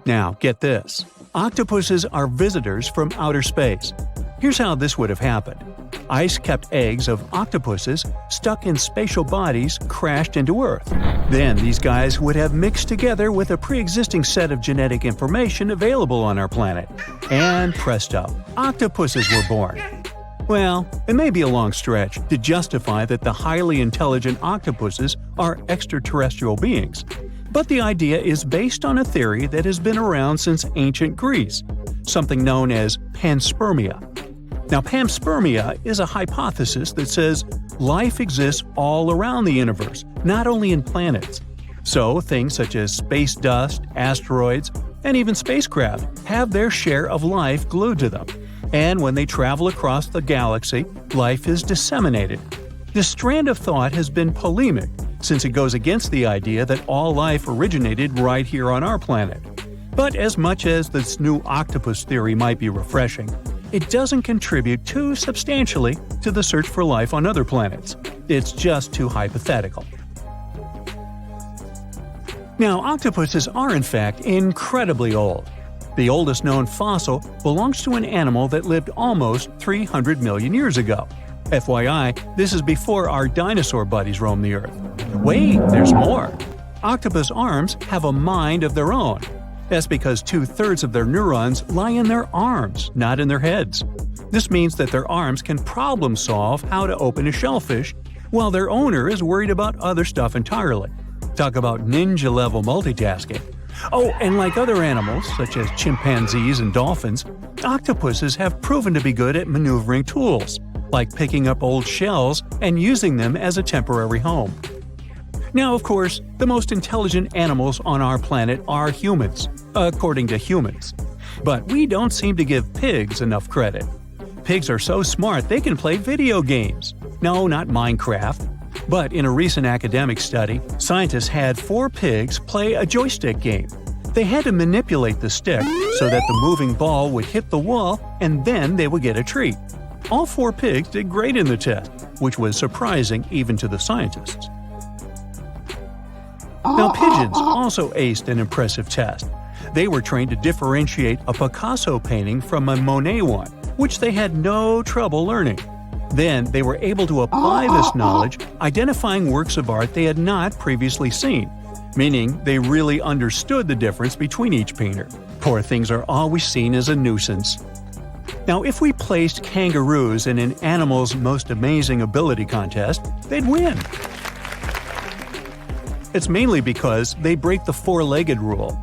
Now, get this. Octopuses are visitors from outer space. Here's how this would have happened. Ice-kept eggs of octopuses stuck in spatial bodies crashed into Earth. Then these guys would have mixed together with a pre-existing set of genetic information available on our planet. And presto, octopuses were born. Well, it may be a long stretch to justify that the highly intelligent octopuses are extraterrestrial beings. But the idea is based on a theory that has been around since ancient Greece, something known as panspermia. Now, panspermia is a hypothesis that says life exists all around the universe, not only in planets. So, things such as space dust, asteroids, and even spacecraft have their share of life glued to them. And when they travel across the galaxy, life is disseminated. This strand of thought has been polemic, since it goes against the idea that all life originated right here on our planet. But as much as this new octopus theory might be refreshing, it doesn't contribute too substantially to the search for life on other planets. It's just too hypothetical. Now, octopuses are in fact incredibly old. The oldest known fossil belongs to an animal that lived almost 300 million years ago. FYI, this is before our dinosaur buddies roamed the Earth. Wait, there's more! Octopus arms have a mind of their own. That's because 2/3 of their neurons lie in their arms, not in their heads. This means that their arms can problem-solve how to open a shellfish, while their owner is worried about other stuff entirely. Talk about ninja-level multitasking. Oh, and like other animals, such as chimpanzees and dolphins, octopuses have proven to be good at maneuvering tools, like picking up old shells and using them as a temporary home. Now, of course, the most intelligent animals on our planet are humans, according to humans. But we don't seem to give pigs enough credit. Pigs are so smart they can play video games. No, not Minecraft. But in a recent academic study, scientists had 4 pigs play a joystick game. They had to manipulate the stick so that the moving ball would hit the wall and then they would get a treat. All 4 pigs did great in the test, which was surprising even to the scientists. Now, pigeons also aced an impressive test. They were trained to differentiate a Picasso painting from a Monet one, which they had no trouble learning. Then they were able to apply this knowledge, identifying works of art they had not previously seen, meaning they really understood the difference between each painter. Poor things are always seen as a nuisance. Now, if we placed kangaroos in an animal's most amazing ability contest, they'd win. It's mainly because they break the four-legged rule.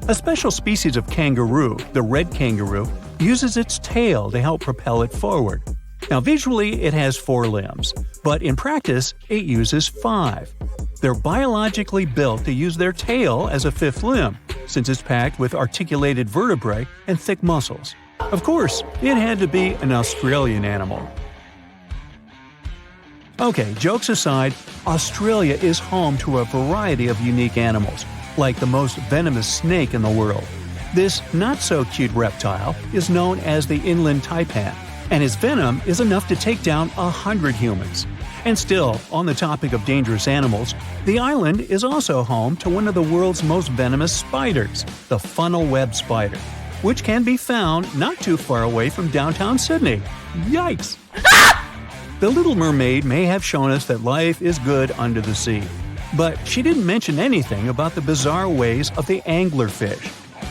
A special species of kangaroo, the red kangaroo, uses its tail to help propel it forward. Now, visually, it has 4 limbs, but in practice, it uses 5. They're biologically built to use their tail as a 5th limb, since it's packed with articulated vertebrae and thick muscles. Of course, it had to be an Australian animal. Okay, jokes aside, Australia is home to a variety of unique animals, like the most venomous snake in the world. This not-so-cute reptile is known as the inland taipan, and its venom is enough to take down 100 humans. And still, on the topic of dangerous animals, the island is also home to one of the world's most venomous spiders, the funnel web spider, which can be found not too far away from downtown Sydney. Yikes! The Little Mermaid may have shown us that life is good under the sea, but she didn't mention anything about the bizarre ways of the anglerfish.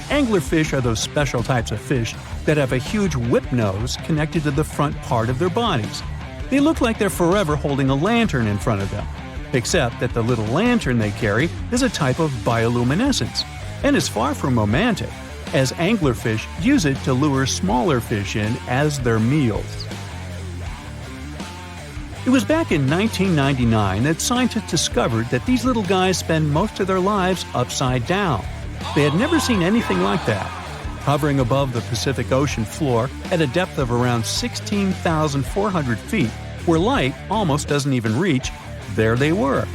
Anglerfish are those special types of fish that have a huge whip nose connected to the front part of their bodies. They look like they're forever holding a lantern in front of them, except that the little lantern they carry is a type of bioluminescence, and is far from romantic, as anglerfish use it to lure smaller fish in as their meals. It was back in 1999 that scientists discovered that these little guys spend most of their lives upside down. They had never seen anything like that. Hovering above the Pacific Ocean floor at a depth of around 16,400 feet, where light almost doesn't even reach, there they were.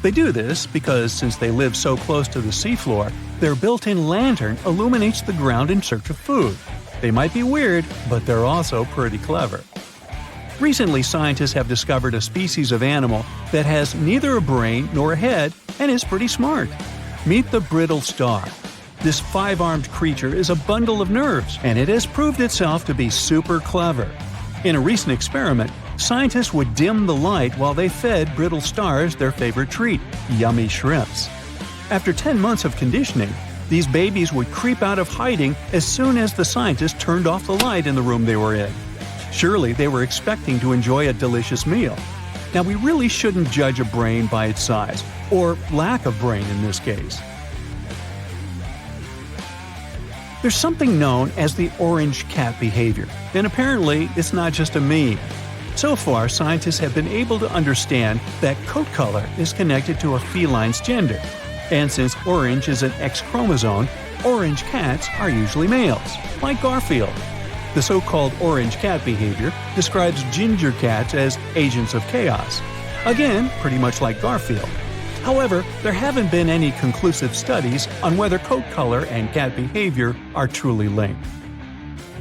They do this because since they live so close to the seafloor, their built-in lantern illuminates the ground in search of food. They might be weird, but they're also pretty clever. Recently, scientists have discovered a species of animal that has neither a brain nor a head and is pretty smart. Meet the brittle star. This 5-armed creature is a bundle of nerves, and it has proved itself to be super clever. In a recent experiment, scientists would dim the light while they fed brittle stars their favorite treat, yummy shrimps. After 10 months of conditioning, these babies would creep out of hiding as soon as the scientists turned off the light in the room they were in. Surely they were expecting to enjoy a delicious meal. Now, we really shouldn't judge a brain by its size, or lack of brain in this case. There's something known as the orange cat behavior, and apparently it's not just a meme. So far, scientists have been able to understand that coat color is connected to a feline's gender. And since orange is an X chromosome, orange cats are usually males, like Garfield. The so-called orange cat behavior describes ginger cats as agents of chaos. Again, pretty much like Garfield. However, there haven't been any conclusive studies on whether coat color and cat behavior are truly linked.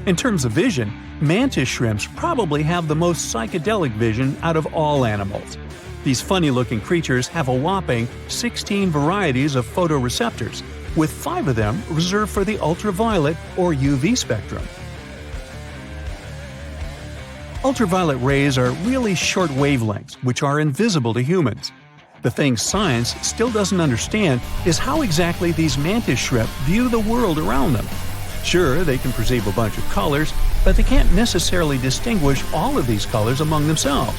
In terms of vision, mantis shrimps probably have the most psychedelic vision out of all animals. These funny-looking creatures have a whopping 16 varieties of photoreceptors, with 5 of them reserved for the ultraviolet or UV spectrum. Ultraviolet rays are really short wavelengths, which are invisible to humans. The thing science still doesn't understand is how exactly these mantis shrimp view the world around them. Sure, they can perceive a bunch of colors, but they can't necessarily distinguish all of these colors among themselves.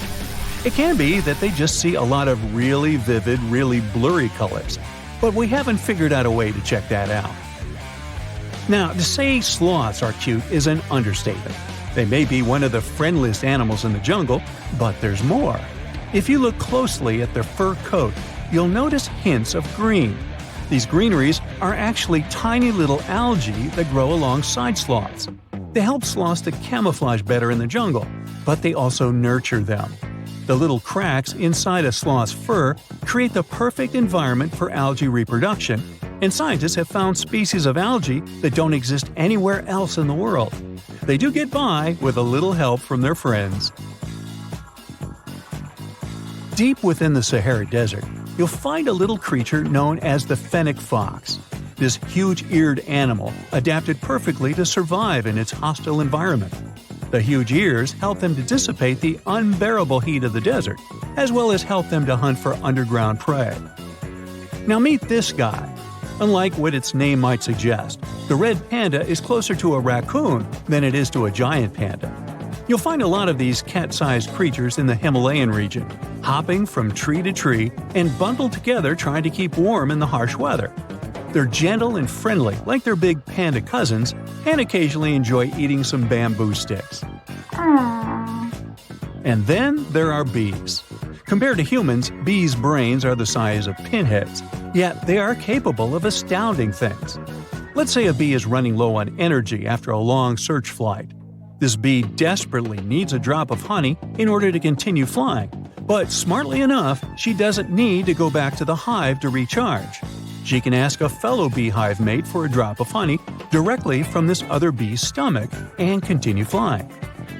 It can be that they just see a lot of really vivid, really blurry colors, but we haven't figured out a way to check that out. Now, to say sloths are cute is an understatement. They may be one of the friendliest animals in the jungle, but there's more. If you look closely at their fur coat, you'll notice hints of green. These greeneries are actually tiny little algae that grow alongside sloths. They help sloths to camouflage better in the jungle, but they also nurture them. The little cracks inside a sloth's fur create the perfect environment for algae reproduction, and scientists have found species of algae that don't exist anywhere else in the world. They do get by with a little help from their friends. Deep within the Sahara Desert, you'll find a little creature known as the fennec fox. This huge-eared animal adapted perfectly to survive in its hostile environment. The huge ears help them to dissipate the unbearable heat of the desert, as well as help them to hunt for underground prey. Now meet this guy. Unlike what its name might suggest, the red panda is closer to a raccoon than it is to a giant panda. You'll find a lot of these cat-sized creatures in the Himalayan region, hopping from tree to tree and bundled together trying to keep warm in the harsh weather. They're gentle and friendly like their big panda cousins, and occasionally enjoy eating some bamboo sticks. And then there are bees. Compared to humans, bees' brains are the size of pinheads, yet they are capable of astounding things. Let's say a bee is running low on energy after a long search flight. This bee desperately needs a drop of honey in order to continue flying, but smartly enough, she doesn't need to go back to the hive to recharge. She can ask a fellow beehive mate for a drop of honey directly from this other bee's stomach and continue flying.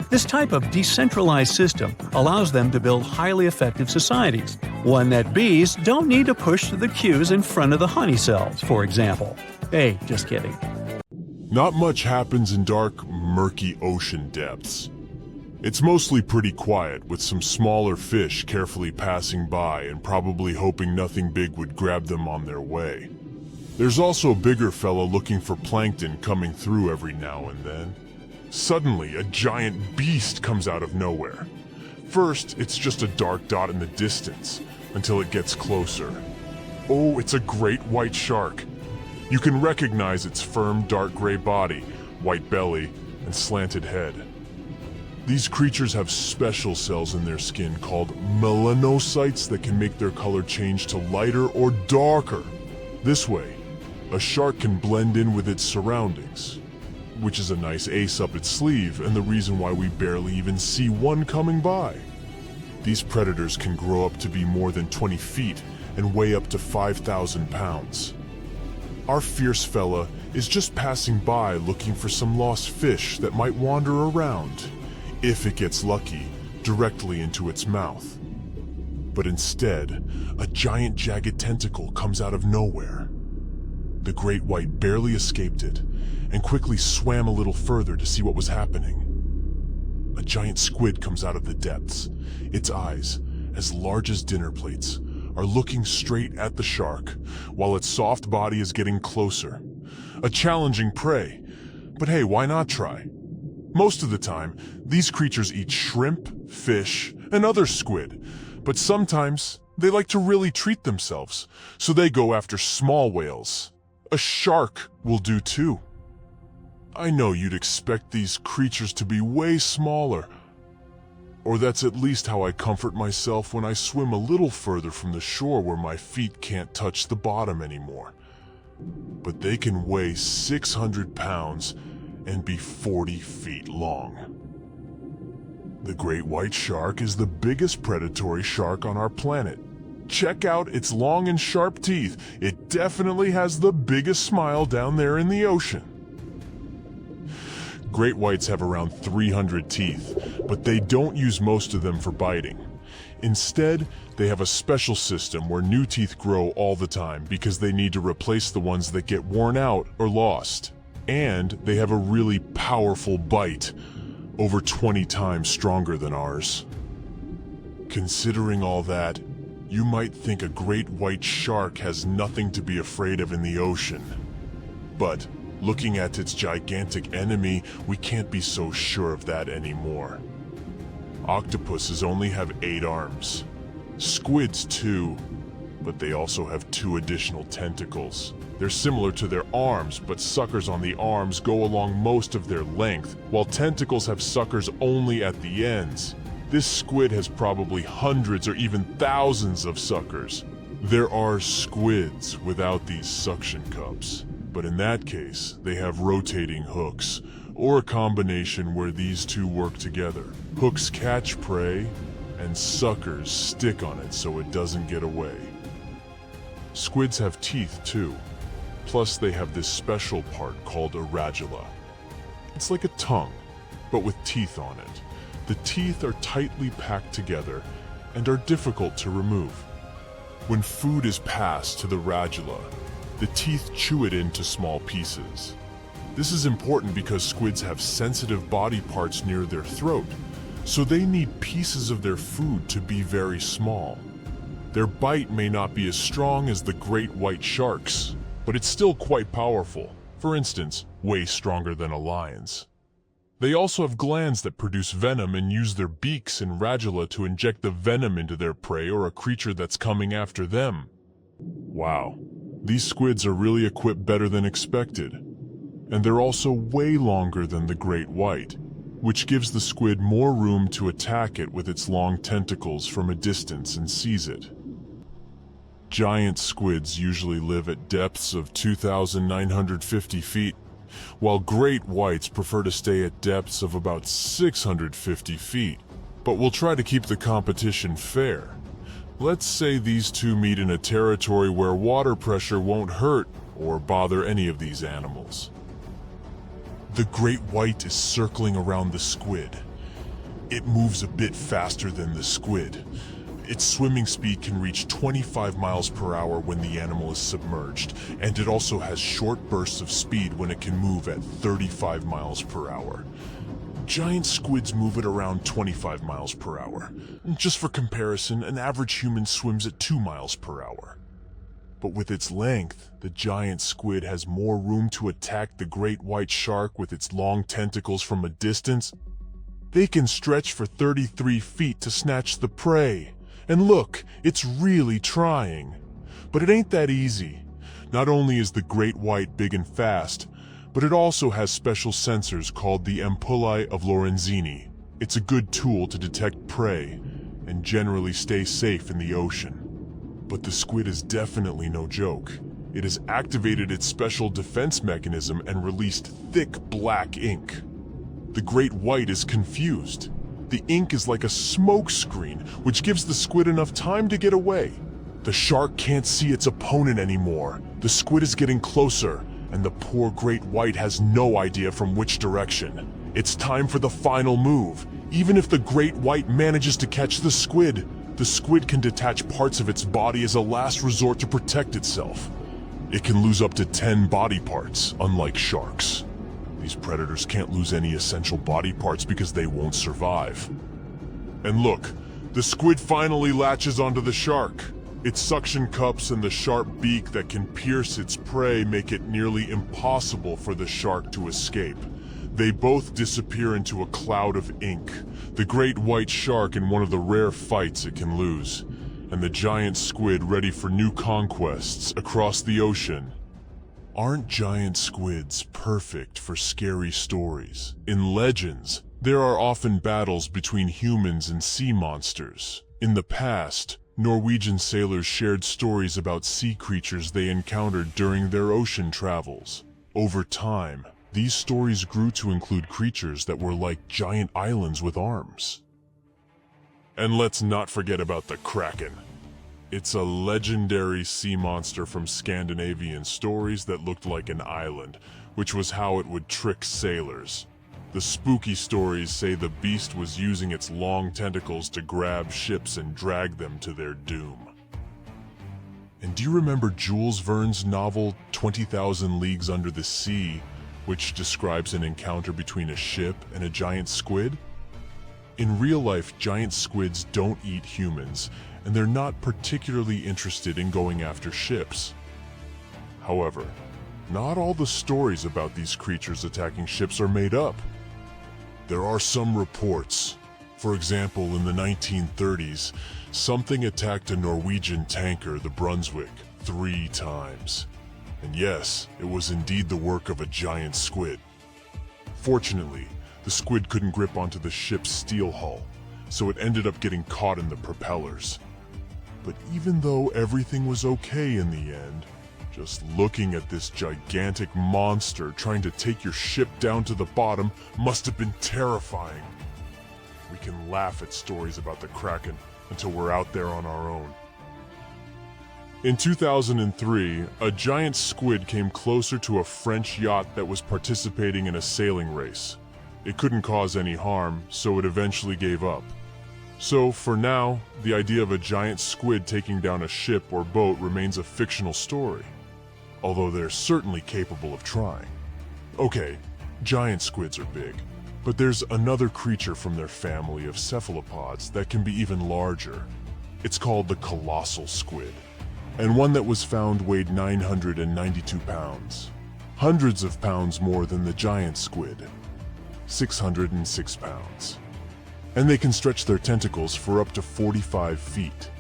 This type of decentralized system allows them to build highly effective societies, one that bees don't need to push the queues in front of the honey cells, for example. Hey, just kidding. Not much happens in dark, murky ocean depths. It's mostly pretty quiet, with some smaller fish carefully passing by and probably hoping nothing big would grab them on their way. There's also a bigger fellow looking for plankton coming through every now and then. Suddenly, a giant beast comes out of nowhere. First, it's just a dark dot in the distance, until it gets closer. Oh, it's a great white shark. You can recognize its firm, dark gray body, white belly, and slanted head. These creatures have special cells in their skin called melanocytes that can make their color change to lighter or darker. This way, a shark can blend in with its surroundings, which is a nice ace up its sleeve and the reason why we barely even see one coming by. These predators can grow up to be more than 20 feet and weigh up to 5,000 pounds. Our fierce fella is just passing by looking for some lost fish that might wander around, if it gets lucky, directly into its mouth. But instead, a giant jagged tentacle comes out of nowhere. The great white barely escaped it, and quickly swam a little further to see what was happening. A giant squid comes out of the depths. Its eyes, as large as dinner plates, are looking straight at the shark, while its soft body is getting closer. A challenging prey, but hey, why not try? Most of the time, these creatures eat shrimp, fish, and other squid, but sometimes they like to really treat themselves, so they go after small whales. A shark will do too. I know you'd expect these creatures to be way smaller, or that's at least how I comfort myself when I swim a little further from the shore where my feet can't touch the bottom anymore. But they can weigh 600 pounds and be 40 feet long. The great white shark is the biggest predatory shark on our planet. Check out its long and sharp teeth. It definitely has the biggest smile down there in the ocean. Great whites have around 300 teeth, but they don't use most of them for biting. Instead, they have a special system where new teeth grow all the time because they need to replace the ones that get worn out or lost. And they have a really powerful bite, over 20 times stronger than ours. Considering all that, you might think a great white shark has nothing to be afraid of in the ocean. But looking at its gigantic enemy, we can't be so sure of that anymore. Octopuses only have 8 arms. Squids too, but they also have 2 additional tentacles. They're similar to their arms, but suckers on the arms go along most of their length, while tentacles have suckers only at the ends. This squid has probably hundreds or even thousands of suckers. There are squids without these suction cups, but in that case, they have rotating hooks, or a combination where these two work together. Hooks catch prey, and suckers stick on it so it doesn't get away. Squids have teeth too. Plus they have this special part called a radula. It's like a tongue, but with teeth on it. The teeth are tightly packed together and are difficult to remove. When food is passed to the radula, the teeth chew it into small pieces. This is important because squids have sensitive body parts near their throat, so they need pieces of their food to be very small. Their bite may not be as strong as the great white sharks, but it's still quite powerful. For instance, way stronger than a lion's. They also have glands that produce venom and use their beaks and radula to inject the venom into their prey or a creature that's coming after them. Wow, these squids are really equipped better than expected. And they're also way longer than the great white, which gives the squid more room to attack it with its long tentacles from a distance and seize it. Giant squids usually live at depths of 2,950 feet, while great whites prefer to stay at depths of about 650 feet. But we'll try to keep the competition fair. Let's say these two meet in a territory where water pressure won't hurt or bother any of these animals. The great white is circling around the squid. It moves a bit faster than the squid. Its swimming speed can reach 25 miles per hour when the animal is submerged, and it also has short bursts of speed when it can move at 35 miles per hour. Giant squids move at around 25 miles per hour. Just for comparison, an average human swims at 2 miles per hour. But with its length, the giant squid has more room to attack the great white shark with its long tentacles from a distance. They can stretch for 33 feet to snatch the prey. And look, it's really trying. But it ain't that easy. Not only is the great white big and fast, but it also has special sensors called the ampullae of Lorenzini. It's a good tool to detect prey and generally stay safe in the ocean. But the squid is definitely no joke. It has activated its special defense mechanism and released thick black ink. The great white is confused. The ink is like a smoke screen, which gives the squid enough time to get away. The shark can't see its opponent anymore. The squid is getting closer, and the poor great white has no idea from which direction. It's time for the final move. Even if the great white manages to catch the squid can detach parts of its body as a last resort to protect itself. It can lose up to 10 body parts, unlike sharks. These predators can't lose any essential body parts because they won't survive. And look, the squid finally latches onto the shark. Its suction cups and the sharp beak that can pierce its prey make it nearly impossible for the shark to escape. They both disappear into a cloud of ink, the great white shark in one of the rare fights it can lose, and the giant squid ready for new conquests across the ocean. Aren't giant squids perfect for scary stories? In legends, there are often battles between humans and sea monsters. In the past, Norwegian sailors shared stories about sea creatures they encountered during their ocean travels. Over time, these stories grew to include creatures that were like giant islands with arms. And let's not forget about the Kraken. It's a legendary sea monster from Scandinavian stories that looked like an island, which was how it would trick sailors. The spooky stories say the beast was using its long tentacles to grab ships and drag them to their doom. And do you remember Jules Verne's novel 20,000 Leagues Under the Sea, which describes an encounter between a ship and a giant squid? In real life, giant squids don't eat humans, and they're not particularly interested in going after ships. However, not all the stories about these creatures attacking ships are made up. There are some reports. For example, in the 1930s, something attacked a Norwegian tanker, the Brunswick, 3 times. And yes, it was indeed the work of a giant squid. Fortunately, the squid couldn't grip onto the ship's steel hull, so it ended up getting caught in the propellers. But even though everything was okay in the end, just looking at this gigantic monster trying to take your ship down to the bottom must have been terrifying. We can laugh at stories about the Kraken until we're out there on our own. In 2003, a giant squid came closer to a French yacht that was participating in a sailing race. It couldn't cause any harm, so it eventually gave up. So, for now, the idea of a giant squid taking down a ship or boat remains a fictional story, although they're certainly capable of trying. Okay, giant squids are big, but there's another creature from their family of cephalopods that can be even larger. It's called the Colossal squid, and one that was found weighed 992 pounds, hundreds of pounds more than the giant squid, 606 pounds. And they can stretch their tentacles for up to 45 feet.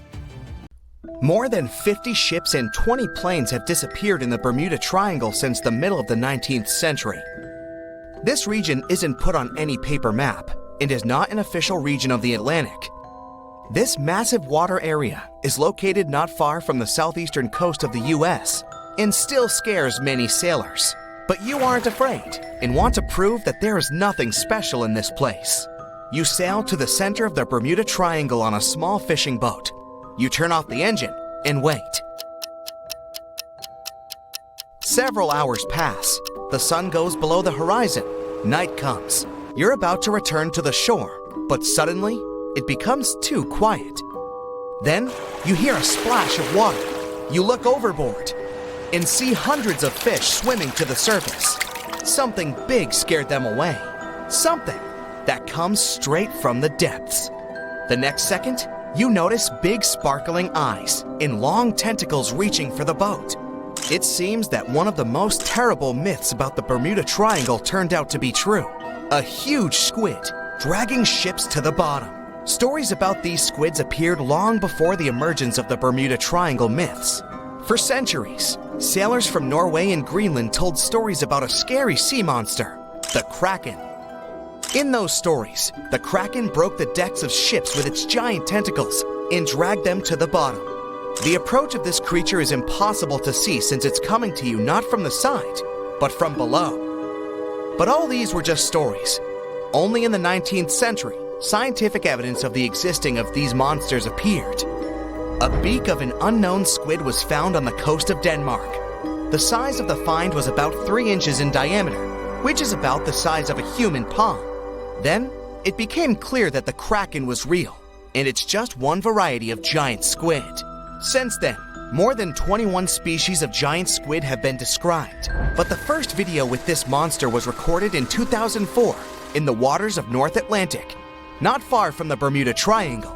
More than 50 ships and 20 planes have disappeared in the Bermuda Triangle since the middle of the 19th century. This region isn't put on any paper map and is not an official region of the Atlantic. This massive water area is located not far from the southeastern coast of the US and still scares many sailors. But you aren't afraid and want to prove that there is nothing special in this place. You sail to the center of the Bermuda Triangle on a small fishing boat. You turn off the engine and wait. Several hours pass. The sun goes below the horizon. Night comes. You're about to return to the shore, but suddenly, it becomes too quiet. Then, you hear a splash of water. You look overboard and see hundreds of fish swimming to the surface. Something big scared them away. Something that comes straight from the depths. The next second, you notice big sparkling eyes and long tentacles reaching for the boat. It seems that one of the most terrible myths about the Bermuda Triangle turned out to be true. A huge squid dragging ships to the bottom. Stories about these squids appeared long before the emergence of the Bermuda Triangle myths. For centuries, sailors from Norway and Greenland told stories about a scary sea monster, the Kraken. In those stories, the Kraken broke the decks of ships with its giant tentacles and dragged them to the bottom. The approach of this creature is impossible to see since it's coming to you not from the side, but from below. But all these were just stories. Only in the 19th century, scientific evidence of the existing of these monsters appeared. A beak of an unknown squid was found on the coast of Denmark. The size of the find was about 3 inches in diameter, which is about the size of a human palm. Then, it became clear that the Kraken was real, and it's just one variety of giant squid. Since then, More than 21 species of giant squid have been described, but the first video with this monster was recorded in 2004 in the waters of North Atlantic, not far from the Bermuda Triangle.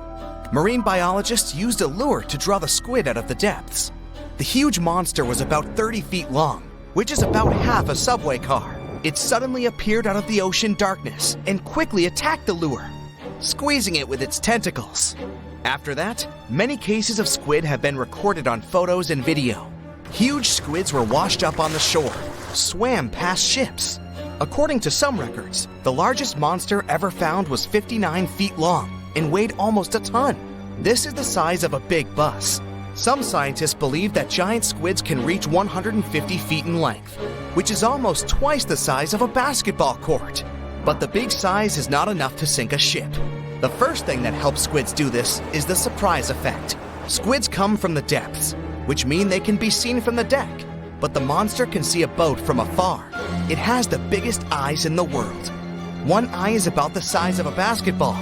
Marine biologists used a lure to draw the squid out of the depths. The huge monster was about 30 feet long, which is about half a subway car. It suddenly appeared out of the ocean darkness and quickly attacked the lure, squeezing it with its tentacles. After that, many cases of squid have been recorded on photos and video. Huge squids were washed up on the shore, swam past ships. According to some records, the largest monster ever found was 59 feet long and weighed almost a ton. This is the size of a big bus. Some scientists believe that giant squids can reach 150 feet in length, which is almost twice the size of a basketball court. But the big size is not enough to sink a ship. The first thing that helps squids do this is the surprise effect. Squids come from the depths, which mean they can be seen from the deck, but the monster can see a boat from afar. It has the biggest eyes in the world. One eye is about the size of a basketball.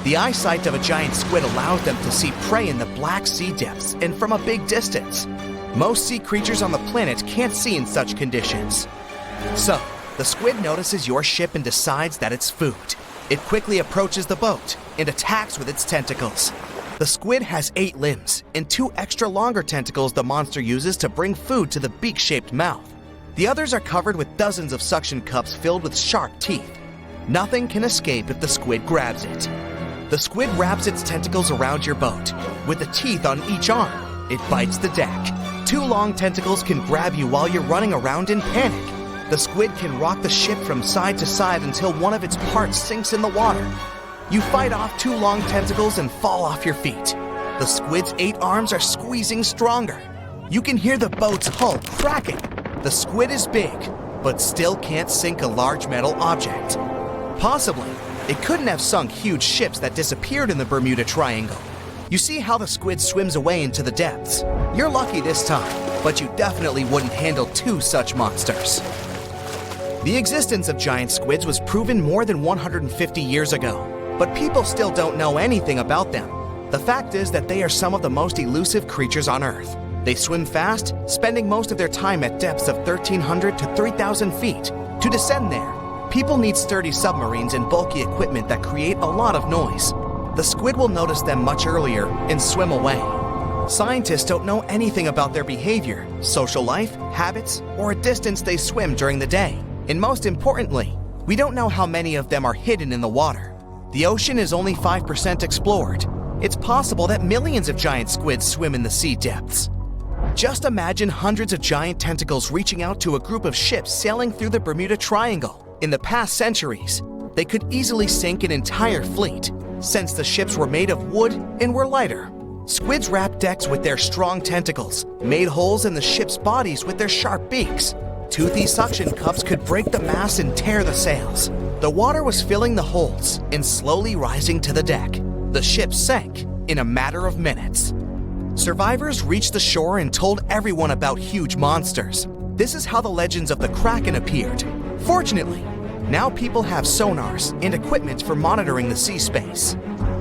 The eyesight of a giant squid allows them to see prey in the Black Sea depths and from a big distance. Most sea creatures on the planet can't see in such conditions. So, the squid notices your ship and decides that it's food. It quickly approaches the boat and attacks with its tentacles. The squid has 8 limbs and 2 extra longer tentacles the monster uses to bring food to the beak-shaped mouth. The others are covered with dozens of suction cups filled with sharp teeth. Nothing can escape if the squid grabs it. The squid wraps its tentacles around your boat. With the teeth on each arm, it bites the deck. 2 long tentacles can grab you while you're running around in panic. The squid can rock the ship from side to side until one of its parts sinks in the water. You fight off 2 long tentacles and fall off your feet. The squid's 8 arms are squeezing stronger. You can hear the boat's hull cracking. The squid is big, but still can't sink a large metal object. Possibly, it couldn't have sunk huge ships that disappeared in the Bermuda Triangle. You see how the squid swims away into the depths. You're lucky this time, but you definitely wouldn't handle 2 such monsters. The existence of giant squids was proven more than 150 years ago, but people still don't know anything about them. The fact is that they are some of the most elusive creatures on Earth. They swim fast, spending most of their time at depths of 1,300 to 3,000 feet. To descend there, people need sturdy submarines and bulky equipment that create a lot of noise. The squid will notice them much earlier and swim away. Scientists don't know anything about their behavior, social life, habits, or a distance they swim during the day. And most importantly, we don't know how many of them are hidden in the water. The ocean is only 5% explored. It's possible that millions of giant squids swim in the sea depths. Just imagine hundreds of giant tentacles reaching out to a group of ships sailing through the Bermuda Triangle. In the past centuries, they could easily sink an entire fleet, since the ships were made of wood and were lighter. Squids wrapped decks with their strong tentacles, made holes in the ship's bodies with their sharp beaks. Toothy suction cups could break the masts and tear the sails. The water was filling the holes and slowly rising to the deck. The ship sank in a matter of minutes. Survivors reached the shore and told everyone about huge monsters. This is how the legends of the Kraken appeared. Fortunately, now people have sonars and equipment for monitoring the sea space.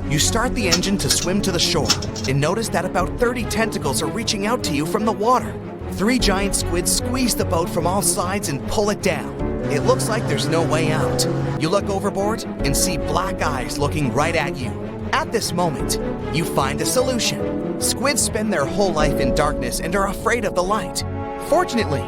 You start the engine to swim to the shore and notice that about 30 tentacles are reaching out to you from the water. 3 giant squids squeeze the boat from all sides and pull it down. It looks like there's no way out. You look overboard and see black eyes looking right at you. At this moment, you find a solution. Squids spend their whole life in darkness and are afraid of the light. Fortunately,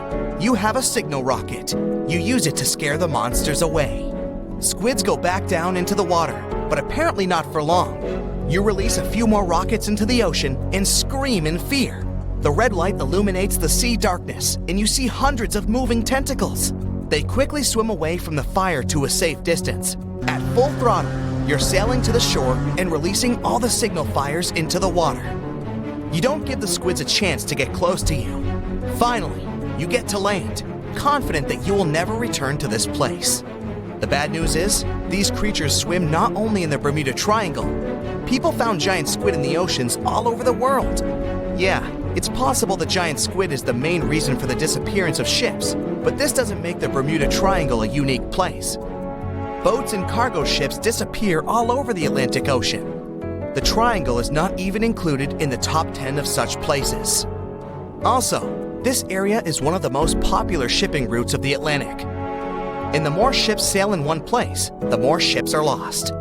you have a signal rocket. You use it to scare the monsters away. Squids go back down into the water, but apparently not for long. You release a few more rockets into the ocean and scream in fear. The red light illuminates the sea darkness, and you see hundreds of moving tentacles. They quickly swim away from the fire to a safe distance. At full throttle, you're sailing to the shore and releasing all the signal fires into the water. You don't give the squids a chance to get close to you. Finally, you get to land, confident that you will never return to this place. The bad news is, these creatures swim not only in the Bermuda Triangle. People found giant squid in the oceans all over the world. Yeah, it's possible the giant squid is the main reason for the disappearance of ships, but this doesn't make the Bermuda Triangle a unique place. Boats and cargo ships disappear all over the Atlantic Ocean. The Triangle is not even included in the top 10 of such places. Also, this area is one of the most popular shipping routes of the Atlantic. And the more ships sail in one place, the more ships are lost.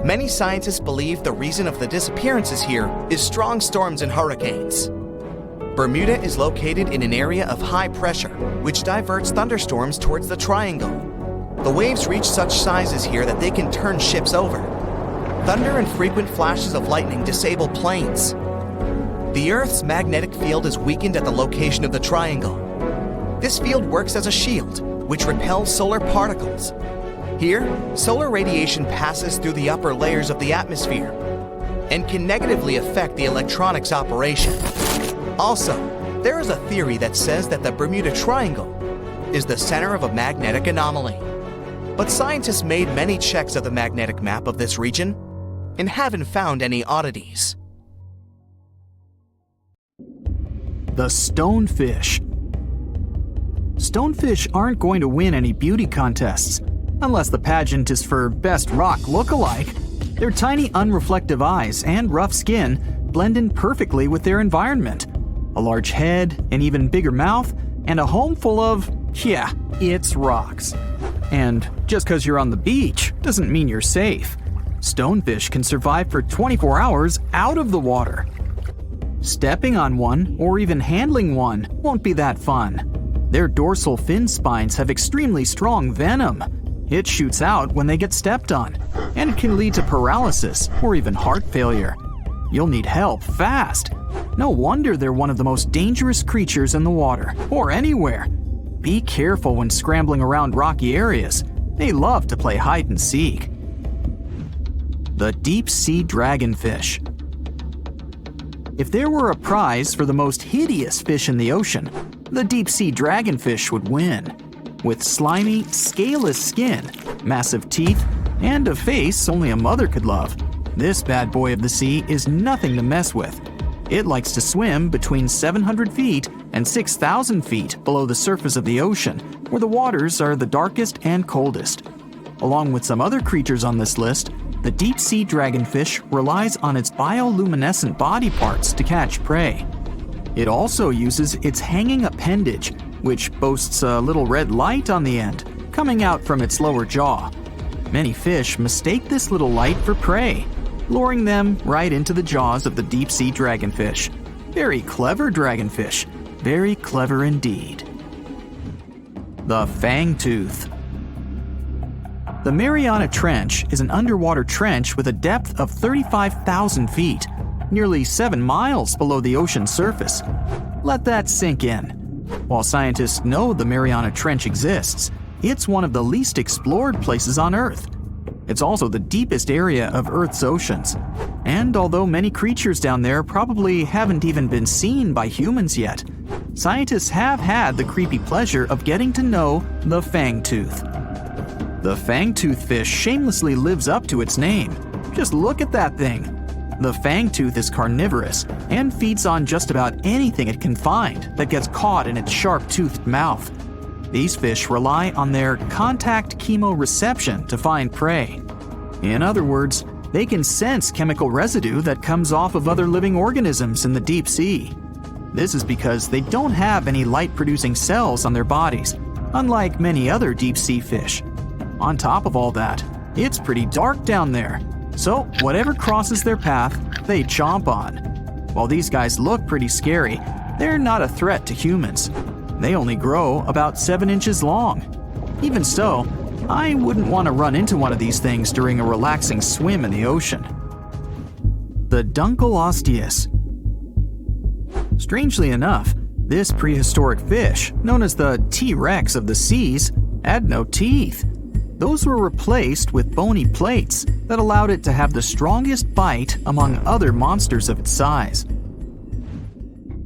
Many scientists believe the reason of the disappearances here is strong storms and hurricanes. Bermuda is located in an area of high pressure, which diverts thunderstorms towards the triangle. The waves reach such sizes here that they can turn ships over. Thunder and frequent flashes of lightning disable planes. The Earth's magnetic field is weakened at the location of the triangle. This field works as a shield, which repels solar particles. Here, solar radiation passes through the upper layers of the atmosphere and can negatively affect the electronics operation. Also, there is a theory that says that the Bermuda Triangle is the center of a magnetic anomaly. But scientists made many checks of the magnetic map of this region and haven't found any oddities. The stonefish. Stonefish aren't going to win any beauty contests, unless the pageant is for best rock look-alike. Their tiny unreflective eyes and rough skin blend in perfectly with their environment. A large head, an even bigger mouth, and a home full of, yeah, it's rocks. And just because you're on the beach doesn't mean you're safe. Stonefish can survive for 24 hours out of the water. Stepping on one or even handling one won't be that fun. Their dorsal fin spines have extremely strong venom. It shoots out when they get stepped on, and it can lead to paralysis or even heart failure. You'll need help fast. No wonder they're one of the most dangerous creatures in the water, or anywhere. Be careful when scrambling around rocky areas. They love to play hide and seek. The deep sea dragonfish. If there were a prize for the most hideous fish in the ocean, the deep sea dragonfish would win. With slimy, scaleless skin, massive teeth, and a face only a mother could love, this bad boy of the sea is nothing to mess with. It likes to swim between 700 feet and 6,000 feet below the surface of the ocean, where the waters are the darkest and coldest. Along with some other creatures on this list, the deep sea dragonfish relies on its bioluminescent body parts to catch prey. It also uses its hanging appendage, which boasts a little red light on the end, coming out from its lower jaw. Many fish mistake this little light for prey, luring them right into the jaws of the deep-sea dragonfish. Very clever dragonfish, very clever indeed. The fangtooth. The Mariana Trench is an underwater trench with a depth of 35,000 feet, nearly 7 miles below the ocean surface. Let that sink in. While scientists know the Mariana Trench exists, it's one of the least explored places on Earth. It's also the deepest area of Earth's oceans. And although many creatures down there probably haven't even been seen by humans yet, scientists have had the creepy pleasure of getting to know the fangtooth. The fangtooth fish shamelessly lives up to its name. Just look at that thing. The fangtooth is carnivorous and feeds on just about anything it can find that gets caught in its sharp-toothed mouth. These fish rely on their contact chemoreception to find prey. In other words, they can sense chemical residue that comes off of other living organisms in the deep sea. This is because they don't have any light-producing cells on their bodies, unlike many other deep-sea fish. On top of all that, it's pretty dark down there, so whatever crosses their path, they chomp on. While these guys look pretty scary, they're not a threat to humans. They only grow about 7 inches long. Even so, I wouldn't want to run into one of these things during a relaxing swim in the ocean. The Dunkleosteus. Strangely enough, this prehistoric fish, known as the T-Rex of the seas, had no teeth. Those were replaced with bony plates that allowed it to have the strongest bite among other monsters of its size.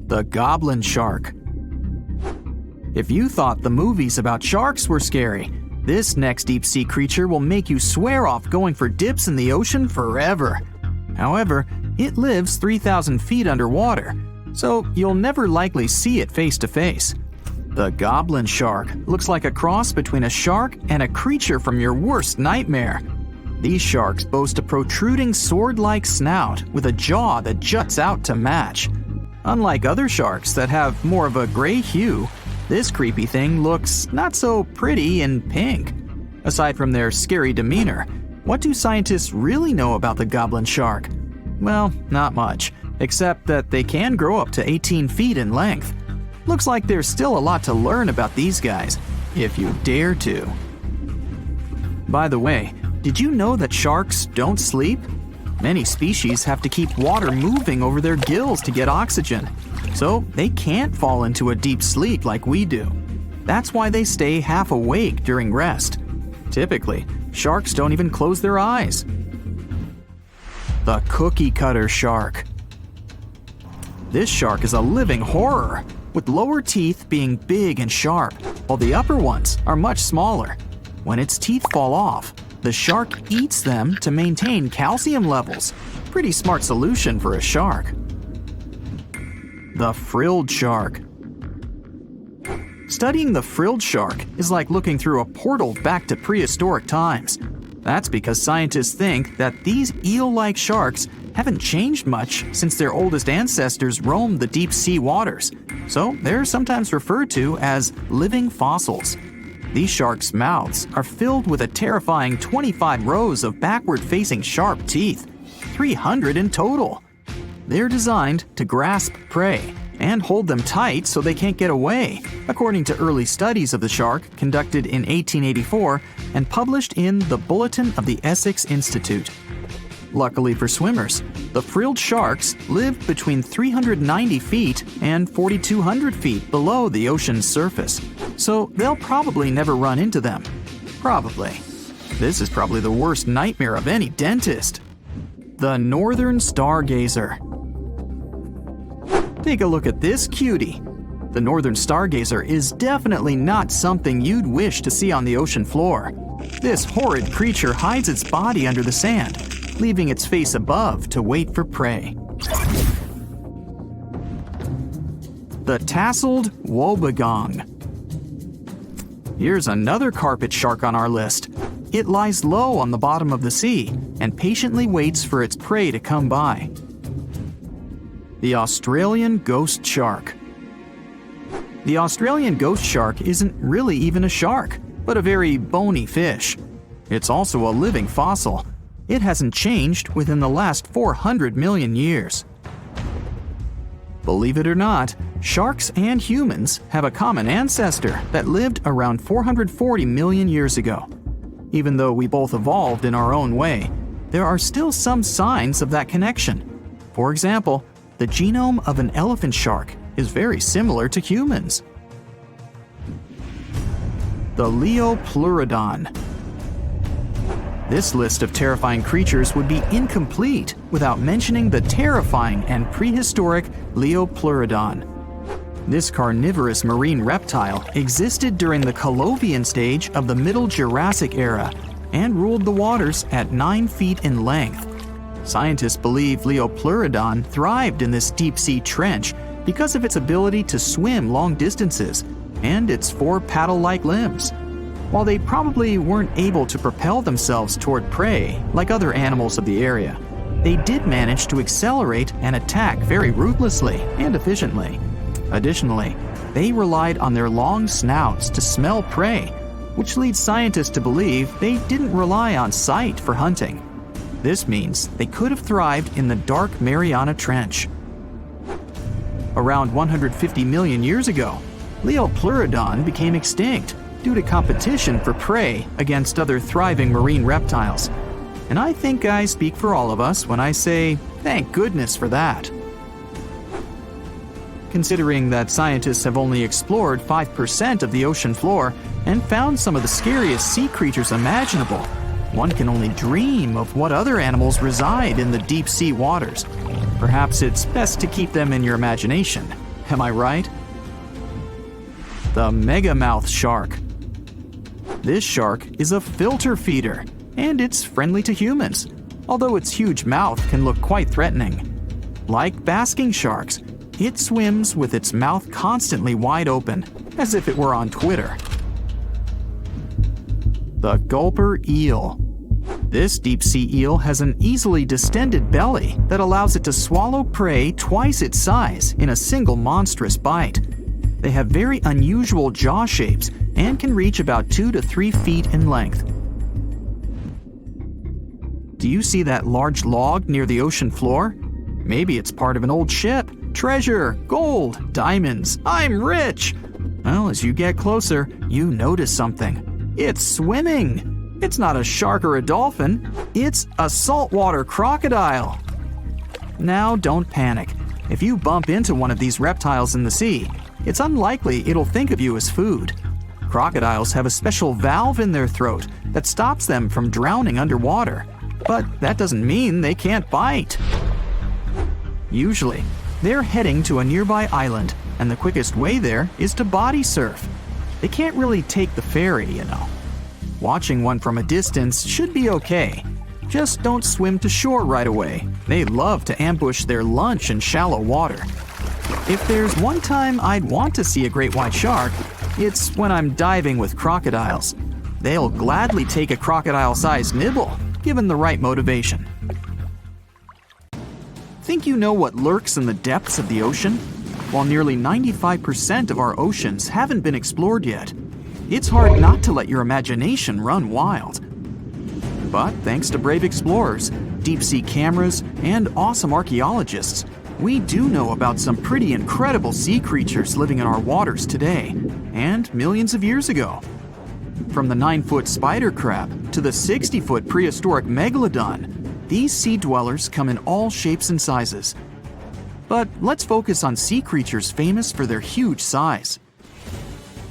The goblin shark. If you thought the movies about sharks were scary, this next deep-sea creature will make you swear off going for dips in the ocean forever. However, it lives 3,000 feet underwater, so you'll never likely see it face to face. The goblin shark looks like a cross between a shark and a creature from your worst nightmare. These sharks boast a protruding sword-like snout with a jaw that juts out to match. Unlike other sharks that have more of a gray hue, this creepy thing looks not so pretty and pink. Aside from their scary demeanor, what do scientists really know about the goblin shark? Well, not much, except that they can grow up to 18 feet in length. Looks like there's still a lot to learn about these guys, if you dare to. By the way, did you know that sharks don't sleep? Many species have to keep water moving over their gills to get oxygen, so they can't fall into a deep sleep like we do. That's why they stay half awake during rest. Typically, sharks don't even close their eyes. The cookie cutter shark. This shark is a living horror, with lower teeth being big and sharp, while the upper ones are much smaller. When its teeth fall off, the shark eats them to maintain calcium levels. Pretty smart solution for a shark. The frilled shark. Studying the frilled shark is like looking through a portal back to prehistoric times. That's because scientists think that these eel-like sharks haven't changed much since their oldest ancestors roamed the deep sea waters, so they're sometimes referred to as living fossils. These sharks' mouths are filled with a terrifying 25 rows of backward-facing sharp teeth, 300 in total. They're designed to grasp prey and hold them tight so they can't get away, according to early studies of the shark conducted in 1884 and published in the Bulletin of the Essex Institute. Luckily for swimmers, the frilled sharks live between 390 feet and 4,200 feet below the ocean's surface, so they'll probably never run into them. Probably. This is probably the worst nightmare of any dentist. The northern stargazer. Take a look at this cutie. The northern stargazer is definitely not something you'd wish to see on the ocean floor. This horrid creature hides its body under the sand, leaving its face above to wait for prey. The tasseled wobbegong. Here's another carpet shark on our list. It lies low on the bottom of the sea and patiently waits for its prey to come by. The Australian ghost shark. The Australian ghost shark isn't really even a shark, but a very bony fish. It's also a living fossil. It hasn't changed within the last 400 million years. Believe it or not, sharks and humans have a common ancestor that lived around 440 million years ago. Even though we both evolved in our own way, there are still some signs of that connection. For example, the genome of an elephant shark is very similar to humans. The Leopleurodon. This list of terrifying creatures would be incomplete without mentioning the terrifying and prehistoric Leopleurodon. This carnivorous marine reptile existed during the Colovian stage of the Middle Jurassic era and ruled the waters at 9 feet in length. Scientists believe Leopleurodon thrived in this deep-sea trench because of its ability to swim long distances and its 4 paddle-like limbs. While they probably weren't able to propel themselves toward prey like other animals of the area, they did manage to accelerate and attack very ruthlessly and efficiently. Additionally, they relied on their long snouts to smell prey, which leads scientists to believe they didn't rely on sight for hunting. This means they could have thrived in the dark Mariana Trench. Around 150 million years ago, Leopleurodon became extinct due to competition for prey against other thriving marine reptiles. And I think I speak for all of us when I say, thank goodness for that. Considering that scientists have only explored 5% of the ocean floor and found some of the scariest sea creatures imaginable, one can only dream of what other animals reside in the deep sea waters. Perhaps it's best to keep them in your imagination. Am I right? The megamouth shark. This shark is a filter feeder, and it's friendly to humans, although its huge mouth can look quite threatening. Like basking sharks, it swims with its mouth constantly wide open, as if it were on Twitter. The gulper eel. This deep-sea eel has an easily distended belly that allows it to swallow prey twice its size in a single monstrous bite. They have very unusual jaw shapes and can reach about 2 to 3 feet in length. Do you see that large log near the ocean floor? Maybe it's part of an old ship. Treasure, gold, diamonds, I'm rich! Well, as you get closer, you notice something. It's swimming! It's not a shark or a dolphin, it's a saltwater crocodile! Now don't panic. If you bump into one of these reptiles in the sea, it's unlikely it'll think of you as food. Crocodiles have a special valve in their throat that stops them from drowning underwater. But that doesn't mean they can't bite. Usually, they're heading to a nearby island, and the quickest way there is to body surf. They can't really take the ferry, you know. Watching one from a distance should be okay. Just don't swim to shore right away. They love to ambush their lunch in shallow water. If there's one time I'd want to see a great white shark, it's when I'm diving with crocodiles. They'll gladly take a crocodile-sized nibble, given the right motivation. Think you know what lurks in the depths of the ocean? While nearly 95% of our oceans haven't been explored yet, it's hard not to let your imagination run wild. But thanks to brave explorers, deep-sea cameras, and awesome archaeologists, we do know about some pretty incredible sea creatures living in our waters today, and millions of years ago. From the 9-foot spider crab to the 60-foot prehistoric megalodon, these sea dwellers come in all shapes and sizes. But let's focus on sea creatures famous for their huge size.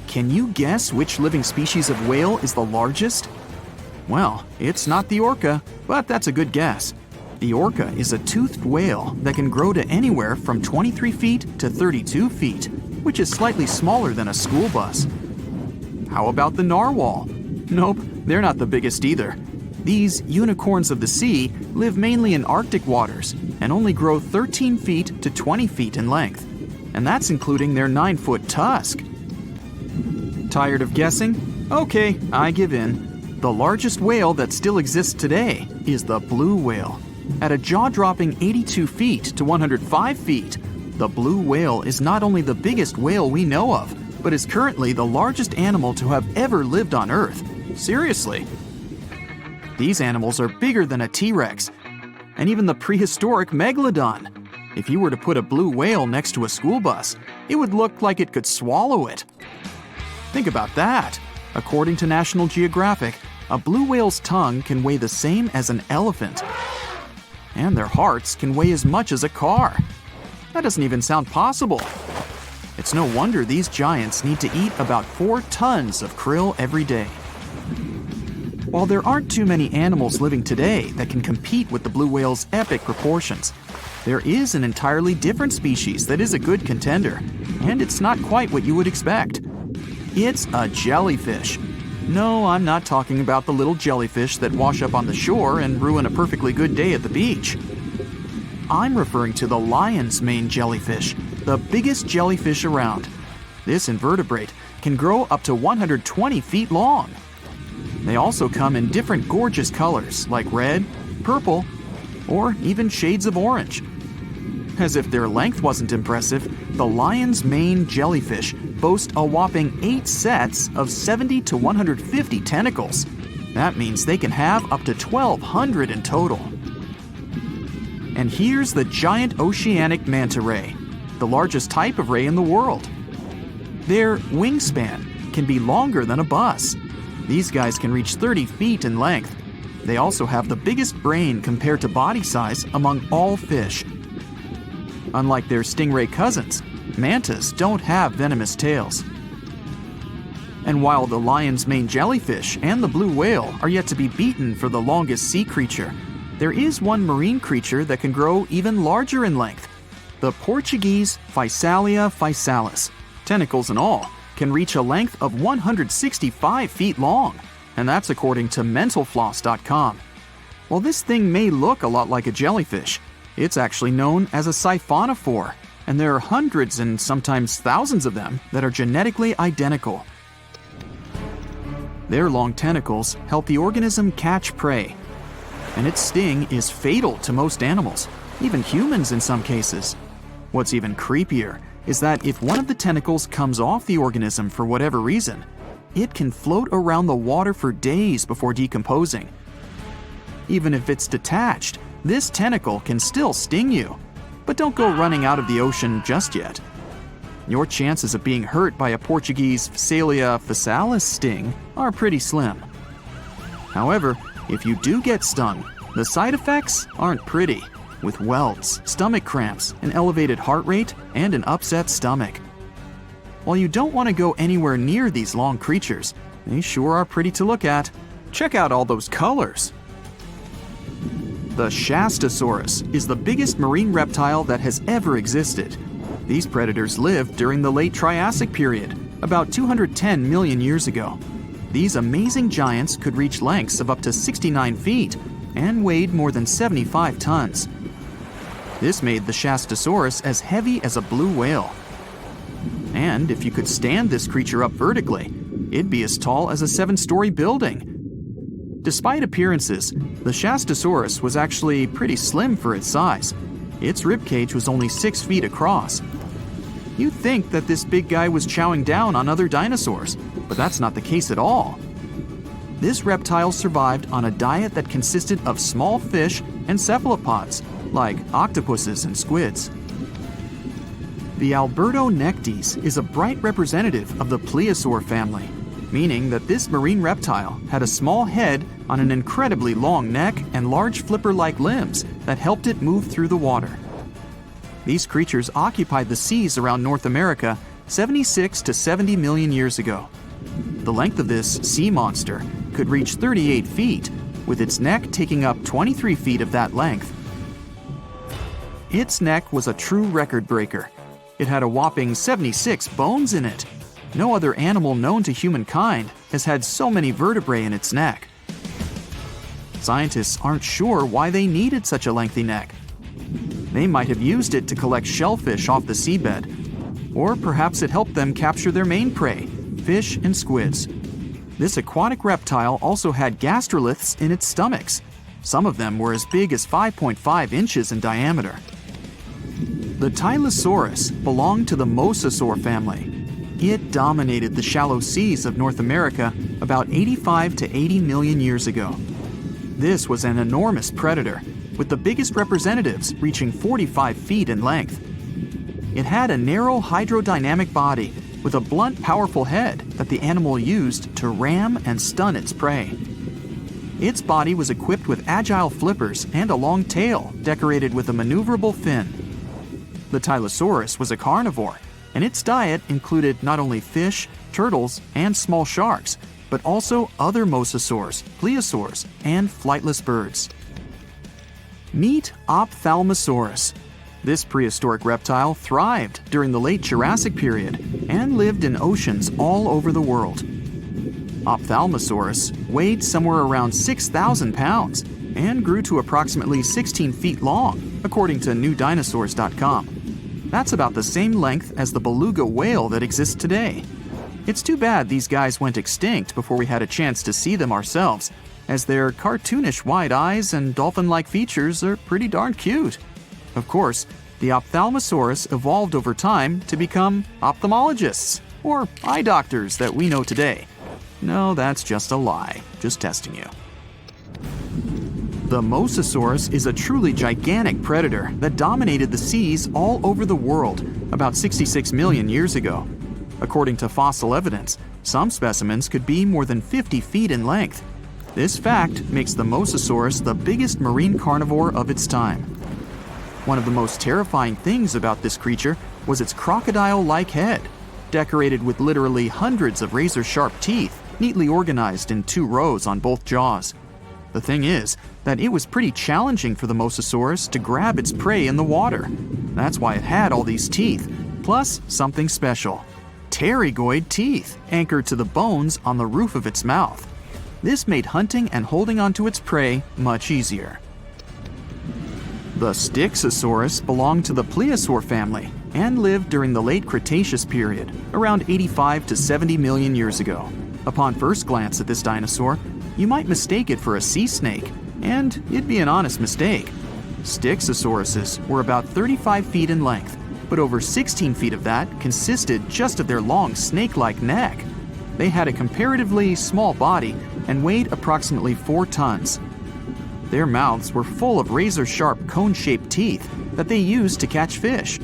Can you guess which living species of whale is the largest? Well, it's not the orca, but that's a good guess. The orca is a toothed whale that can grow to anywhere from 23 feet to 32 feet, which is slightly smaller than a school bus. How about the narwhal? Nope, they're not the biggest either. These unicorns of the sea live mainly in Arctic waters and only grow 13 feet to 20 feet in length, and that's including their 9-foot tusk. Tired of guessing? Okay, I give in. The largest whale that still exists today is the blue whale. At a jaw-dropping 82 feet to 105 feet, the blue whale is not only the biggest whale we know of, but is currently the largest animal to have ever lived on Earth. Seriously. These animals are bigger than a T-Rex, and even the prehistoric megalodon. If you were to put a blue whale next to a school bus, it would look like it could swallow it. Think about that. According to National Geographic, a blue whale's tongue can weigh the same as an elephant. And their hearts can weigh as much as a car. That doesn't even sound possible. It's no wonder these giants need to eat about 4 tons of krill every day. While there aren't too many animals living today that can compete with the blue whale's epic proportions, there is an entirely different species that is a good contender, and it's not quite what you would expect. It's a jellyfish. No, I'm not talking about the little jellyfish that wash up on the shore and ruin a perfectly good day at the beach. I'm referring to the lion's mane jellyfish, the biggest jellyfish around. This invertebrate can grow up to 120 feet long. They also come in different gorgeous colors like red, purple, or even shades of orange. As if their length wasn't impressive, the lion's mane jellyfish boast a whopping 8 sets of 70 to 150 tentacles. That means they can have up to 1,200 in total. And here's the giant oceanic manta ray, the largest type of ray in the world. Their wingspan can be longer than a bus. These guys can reach 30 feet in length. They also have the biggest brain compared to body size among all fish. Unlike their stingray cousins, mantas don't have venomous tails. And while the lion's mane jellyfish and the blue whale are yet to be beaten for the longest sea creature, there is one marine creature that can grow even larger in length. The Portuguese Physalia physalis, tentacles and all, can reach a length of 165 feet long, and that's according to mentalfloss.com. While this thing may look a lot like a jellyfish, it's actually known as a siphonophore, and there are hundreds and sometimes thousands of them that are genetically identical. Their long tentacles help the organism catch prey. and its sting is fatal to most animals, even humans in some cases. What's even creepier is that if one of the tentacles comes off the organism for whatever reason, it can float around the water for days before decomposing. Even if it's detached, this tentacle can still sting you. But don't go running out of the ocean just yet. Your chances of being hurt by a Portuguese Phacelia phasalis sting are pretty slim. However, if you do get stung, the side effects aren't pretty, with welts, stomach cramps, an elevated heart rate, and an upset stomach. While you don't want to go anywhere near these long creatures, they sure are pretty to look at. Check out all those colors. The Shastasaurus is the biggest marine reptile that has ever existed. These predators lived during the late Triassic period, about 210 million years ago. These amazing giants could reach lengths of up to 69 feet and weighed more than 75 tons. This made the Shastasaurus as heavy as a blue whale. And if you could stand this creature up vertically, it'd be as tall as a 7-story building. Despite appearances, the Shastasaurus was actually pretty slim for its size. Its ribcage was only 6 feet across. You'd think that this big guy was chowing down on other dinosaurs, but that's not the case at all. This reptile survived on a diet that consisted of small fish and cephalopods, like octopuses and squids. The Albertonectes is a bright representative of the plesiosaur family, meaning that this marine reptile had a small head on an incredibly long neck and large flipper-like limbs that helped it move through the water. These creatures occupied the seas around North America 76 to 70 million years ago. The length of this sea monster could reach 38 feet, with its neck taking up 23 feet of that length. Its neck was a true record breaker. It had a whopping 76 bones in it. No other animal known to humankind has had so many vertebrae in its neck. Scientists aren't sure why they needed such a lengthy neck. They might have used it to collect shellfish off the seabed, or perhaps it helped them capture their main prey, fish and squids. This aquatic reptile also had gastroliths in its stomachs. Some of them were as big as 5.5 inches in diameter. The Tylosaurus belonged to the Mosasaur family. It dominated the shallow seas of North America about 85 to 80 million years ago. This was an enormous predator, with the biggest representatives reaching 45 feet in length. It had a narrow hydrodynamic body with a blunt, powerful head that the animal used to ram and stun its prey. Its body was equipped with agile flippers and a long tail decorated with a maneuverable fin. The Tylosaurus was a carnivore, and its diet included not only fish, turtles, and small sharks, but also other mosasaurs, plesiosaurs, and flightless birds. Meet Ophthalmosaurus. This prehistoric reptile thrived during the late Jurassic period and lived in oceans all over the world. Ophthalmosaurus weighed somewhere around 6,000 pounds and grew to approximately 16 feet long, according to newdinosaurs.com. That's about the same length as the beluga whale that exists today. It's too bad these guys went extinct before we had a chance to see them ourselves, as their cartoonish wide eyes and dolphin-like features are pretty darn cute. Of course, the Ophthalmosaurus evolved over time to become ophthalmologists, or eye doctors that we know today. No, that's just a lie. Just testing you. The Mosasaurus is a truly gigantic predator that dominated the seas all over the world about 66 million years ago. According to fossil evidence, some specimens could be more than 50 feet in length. This fact makes the Mosasaurus the biggest marine carnivore of its time. One of the most terrifying things about this creature was its crocodile-like head, decorated with literally hundreds of razor-sharp teeth, neatly organized in 2 rows on both jaws. The thing is that it was pretty challenging for the Mosasaurus to grab its prey in the water. That's why it had all these teeth, plus something special: pterygoid teeth anchored to the bones on the roof of its mouth. This made hunting and holding onto its prey much easier. The Styxosaurus belonged to the plesiosaur family and lived during the late Cretaceous period, around 85 to 70 million years ago. Upon first glance at this dinosaur, you might mistake it for a sea snake, And it'd be an honest mistake. Styxosauruses were about 35 feet in length, but over 16 feet of that consisted just of their long snake-like neck. They had a comparatively small body and weighed approximately 4 tons. Their mouths were full of razor-sharp cone-shaped teeth that they used to catch fish.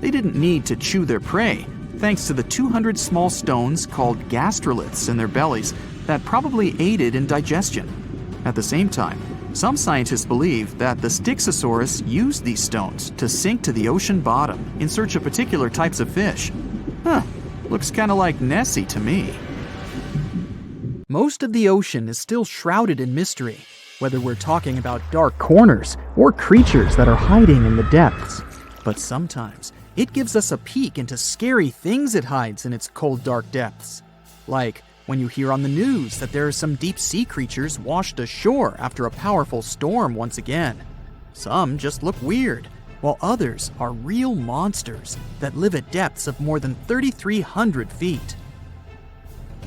They didn't need to chew their prey, thanks to the 200 small stones called gastroliths in their bellies that probably aided in digestion. At the same time, some scientists believe that the Styxosaurus used these stones to sink to the ocean bottom in search of particular types of fish. Looks kind of like Nessie to me. Most of the ocean is still shrouded in mystery, whether we're talking about dark corners or creatures that are hiding in the depths. But sometimes it gives us a peek into scary things it hides in its cold, dark depths. Like when you hear on the news that there are some deep-sea creatures washed ashore after a powerful storm once again. Some just look weird, while others are real monsters that live at depths of more than 3,300 feet.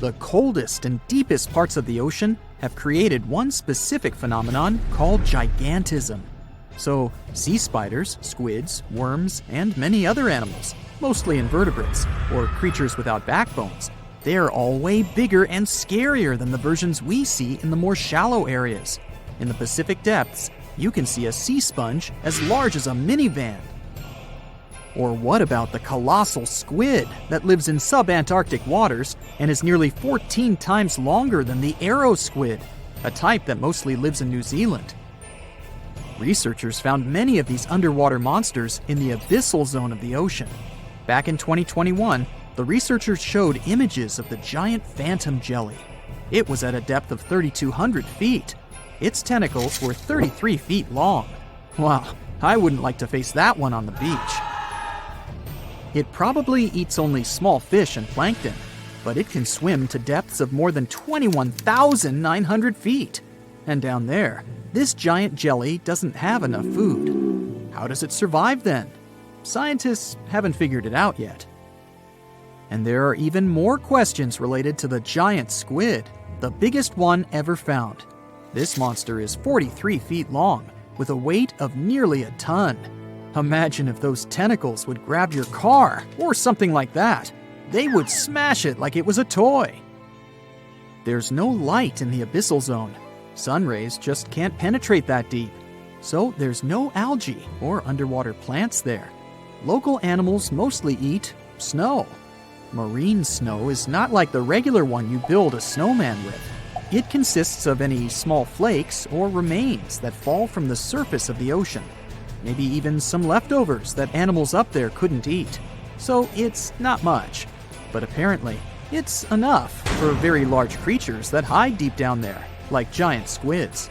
The coldest and deepest parts of the ocean have created one specific phenomenon called gigantism. So, sea spiders, squids, worms, and many other animals, mostly invertebrates, or creatures without backbones, they're all way bigger and scarier than the versions we see in the more shallow areas. In the Pacific depths, you can see a sea sponge as large as a minivan. Or what about the colossal squid that lives in subantarctic waters and is nearly 14 times longer than the arrow squid, a type that mostly lives in New Zealand? Researchers found many of these underwater monsters in the abyssal zone of the ocean. Back in 2021, the researchers showed images of the giant phantom jelly. It was at a depth of 3,200 feet. Its tentacles were 33 feet long. Wow, I wouldn't like to face that one on the beach. It probably eats only small fish and plankton, but it can swim to depths of more than 21,900 feet. And down there, this giant jelly doesn't have enough food. How does it survive then? Scientists haven't figured it out yet. And there are even more questions related to the giant squid, the biggest one ever found. This monster is 43 feet long, with a weight of nearly a ton. Imagine if those tentacles would grab your car, or something like that. They would smash it like it was a toy. There's no light in the abyssal zone. Sun rays just can't penetrate that deep. So there's no algae or underwater plants there. Local animals mostly eat snow. Marine snow is not like the regular one you build a snowman with. It consists of any small flakes or remains that fall from the surface of the ocean. Maybe even some leftovers that animals up there couldn't eat. So it's not much. But apparently, it's enough for very large creatures that hide deep down there, like giant squids.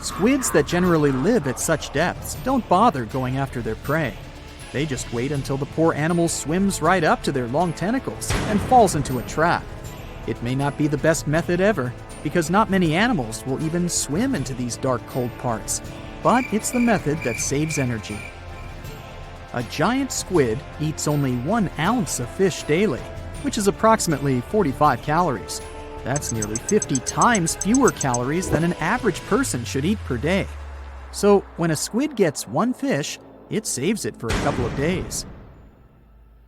Squids that generally live at such depths don't bother going after their prey. They just wait until the poor animal swims right up to their long tentacles and falls into a trap. It may not be the best method ever, because not many animals will even swim into these dark, cold parts. But it's the method that saves energy. A giant squid eats only 1 ounce of fish daily, which is approximately 45 calories. That's nearly 50 times fewer calories than an average person should eat per day. So when a squid gets 1 fish, it saves it for a couple of days.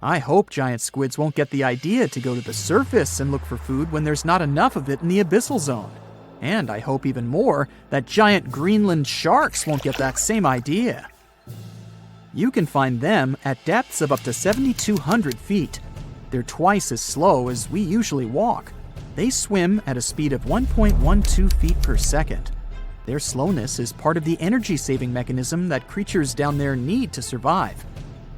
I hope giant squids won't get the idea to go to the surface and look for food when there's not enough of it in the abyssal zone. And I hope even more that giant Greenland sharks won't get that same idea. You can find them at depths of up to 7,200 feet. They're twice as slow as we usually walk. They swim at a speed of 1.12 feet per second. Their slowness is part of the energy-saving mechanism that creatures down there need to survive.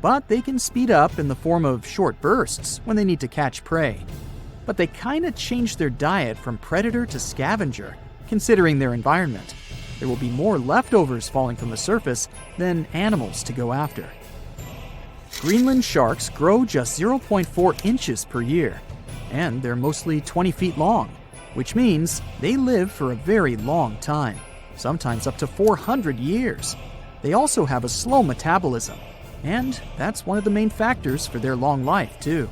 But they can speed up in the form of short bursts when they need to catch prey. But they kinda change their diet from predator to scavenger, considering their environment. There will be more leftovers falling from the surface than animals to go after. Greenland sharks grow just 0.4 inches per year, and they're mostly 20 feet long, which means they live for a very long time, sometimes up to 400 years. They also have a slow metabolism, and that's one of the main factors for their long life, too.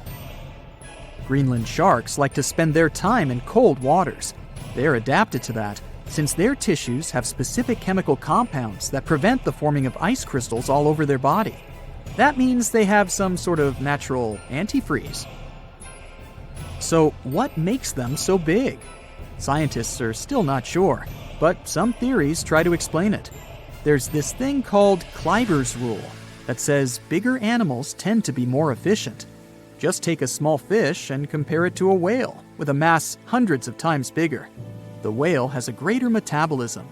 Greenland sharks like to spend their time in cold waters. They're adapted to that, since their tissues have specific chemical compounds that prevent the forming of ice crystals all over their body. That means they have some sort of natural antifreeze. So what makes them so big? Scientists are still not sure, but some theories try to explain it. There's this thing called Kleiber's rule that says bigger animals tend to be more efficient. Just take a small fish and compare it to a whale with a mass hundreds of times bigger. The whale has a greater metabolism.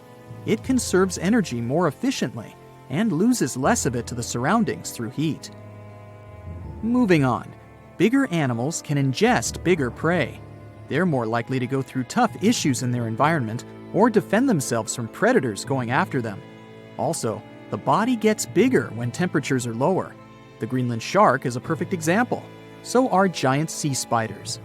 It conserves energy more efficiently and loses less of it to the surroundings through heat. Moving on, bigger animals can ingest bigger prey. They're more likely to go through tough issues in their environment or defend themselves from predators going after them. Also, the body gets bigger when temperatures are lower. The Greenland shark is a perfect example. So are giant sea spiders.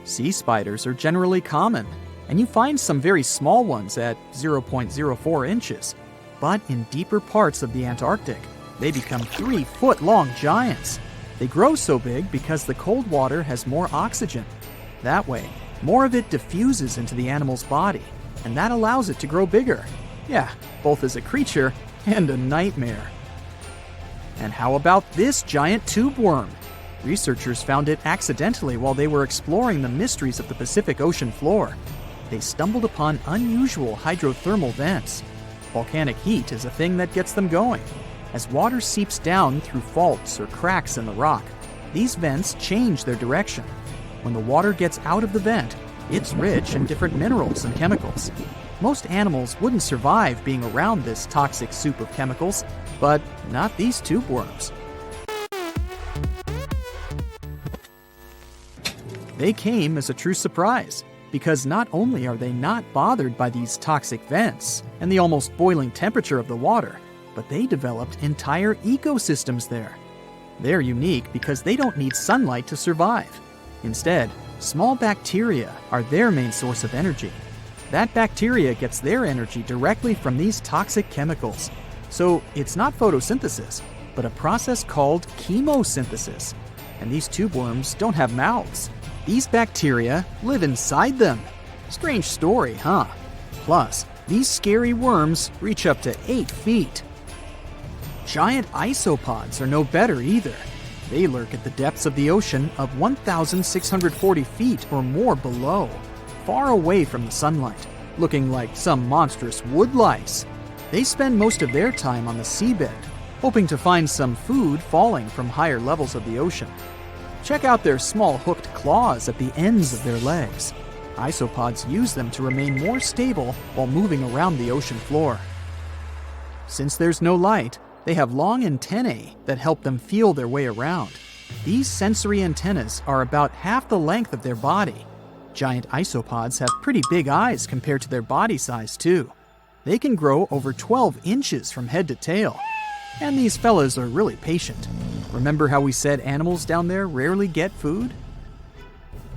Sea spiders are generally common, and you find some very small ones at 0.04 inches. But in deeper parts of the Antarctic, they become 3-foot-long giants. They grow so big because the cold water has more oxygen. That way, more of it diffuses into the animal's body, and that allows it to grow bigger. Yeah, both as a creature and a nightmare. And how about this giant tube worm? Researchers found it accidentally while they were exploring the mysteries of the Pacific Ocean floor. They stumbled upon unusual hydrothermal vents. Volcanic heat is a thing that gets them going. As water seeps down through faults or cracks in the rock, these vents change their direction. When the water gets out of the vent, it's rich in different minerals and chemicals. Most animals wouldn't survive being around this toxic soup of chemicals, but not these tube worms. They came as a true surprise, because not only are they not bothered by these toxic vents and the almost boiling temperature of the water, but they developed entire ecosystems there. They're unique because they don't need sunlight to survive. Instead, small bacteria are their main source of energy. That bacteria gets their energy directly from these toxic chemicals. So it's not photosynthesis, but a process called chemosynthesis. And these tube worms don't have mouths. These bacteria live inside them. Strange story, huh? Plus, these scary worms reach up to 8 feet. Giant isopods are no better either. They lurk at the depths of the ocean of 1,640 feet or more below, far away from the sunlight, looking like some monstrous wood lice. They spend most of their time on the seabed, hoping to find some food falling from higher levels of the ocean. Check out their small hooked claws at the ends of their legs. Isopods use them to remain more stable while moving around the ocean floor. Since there's no light, they have long antennae that help them feel their way around. These sensory antennas are about half the length of their body. Giant isopods have pretty big eyes compared to their body size, too. They can grow over 12 inches from head to tail. And these fellas are really patient. Remember how we said animals down there rarely get food?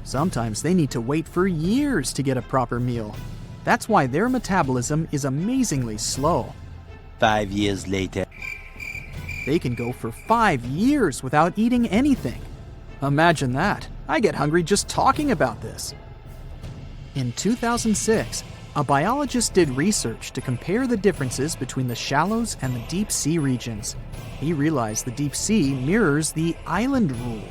Sometimes they need to wait for years to get a proper meal. That's why their metabolism is amazingly slow. 5 years later. They can go for 5 years without eating anything. Imagine that. I get hungry just talking about this. In 2006, a biologist did research to compare the differences between the shallows and the deep sea regions. He realized the deep sea mirrors the island rule.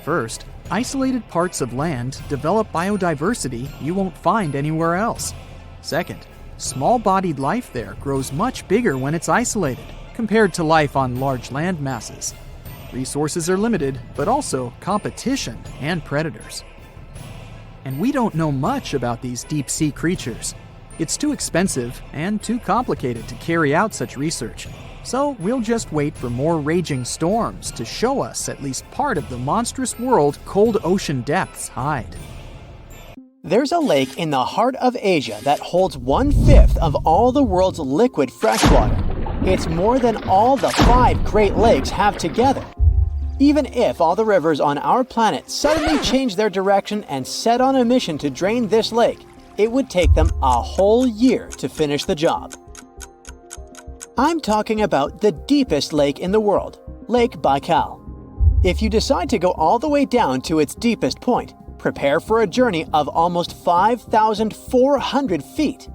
First, isolated parts of land develop biodiversity you won't find anywhere else. Second, small-bodied life there grows much bigger when it's isolated, compared to life on large land masses. Resources are limited, but also competition and predators. And we don't know much about these deep-sea creatures. It's too expensive and too complicated to carry out such research. So we'll just wait for more raging storms to show us at least part of the monstrous world cold ocean depths hide. There's a lake in the heart of Asia that holds 1/5 of all the world's liquid freshwater. It's more than all the 5 Great Lakes have together. Even if all the rivers on our planet suddenly change their direction and set on a mission to drain this lake, it would take them a whole year to finish the job. I'm talking about the deepest lake in the world, Lake Baikal. If you decide to go all the way down to its deepest point, prepare for a journey of almost 5,400 feet.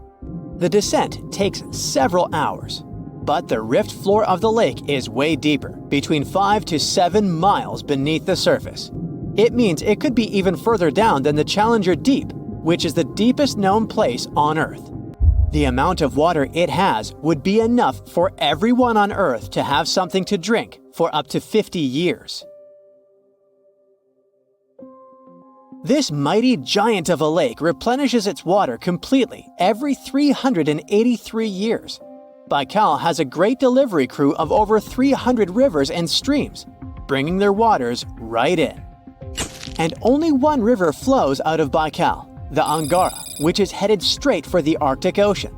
The descent takes several hours, but the rift floor of the lake is way deeper, between 5 to 7 miles beneath the surface. It means it could be even further down than the Challenger Deep, which is the deepest known place on Earth. The amount of water it has would be enough for everyone on Earth to have something to drink for up to 50 years. This mighty giant of a lake replenishes its water completely every 383 years. Baikal has a great delivery crew of over 300 rivers and streams, bringing their waters right in. And only one river flows out of Baikal, the Angara, which is headed straight for the Arctic Ocean.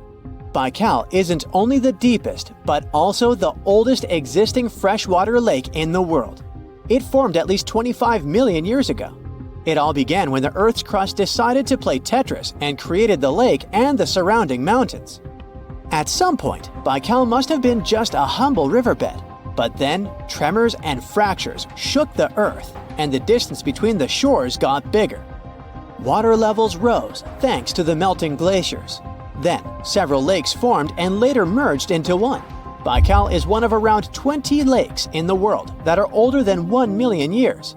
Baikal isn't only the deepest, but also the oldest existing freshwater lake in the world. It formed at least 25 million years ago. It all began when the Earth's crust decided to play Tetris and created the lake and the surrounding mountains. At some point, Baikal must have been just a humble riverbed, but then tremors and fractures shook the Earth, and the distance between the shores got bigger. Water levels rose thanks to the melting glaciers. Then, several lakes formed and later merged into one. Baikal is one of around 20 lakes in the world that are older than 1 million years.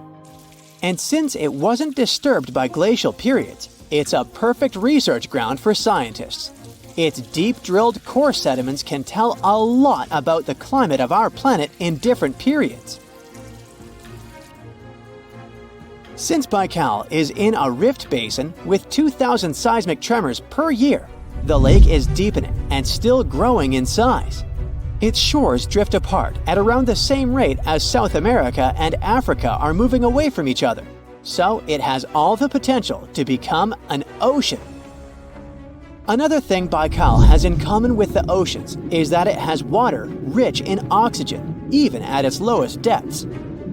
And since it wasn't disturbed by glacial periods, it's a perfect research ground for scientists. Its deep-drilled core sediments can tell a lot about the climate of our planet in different periods. Since Baikal is in a rift basin with 2,000 seismic tremors per year, the lake is deepening and still growing in size. Its shores drift apart at around the same rate as South America and Africa are moving away from each other, so it has all the potential to become an ocean. Another thing Baikal has in common with the oceans is that it has water rich in oxygen, even at its lowest depths.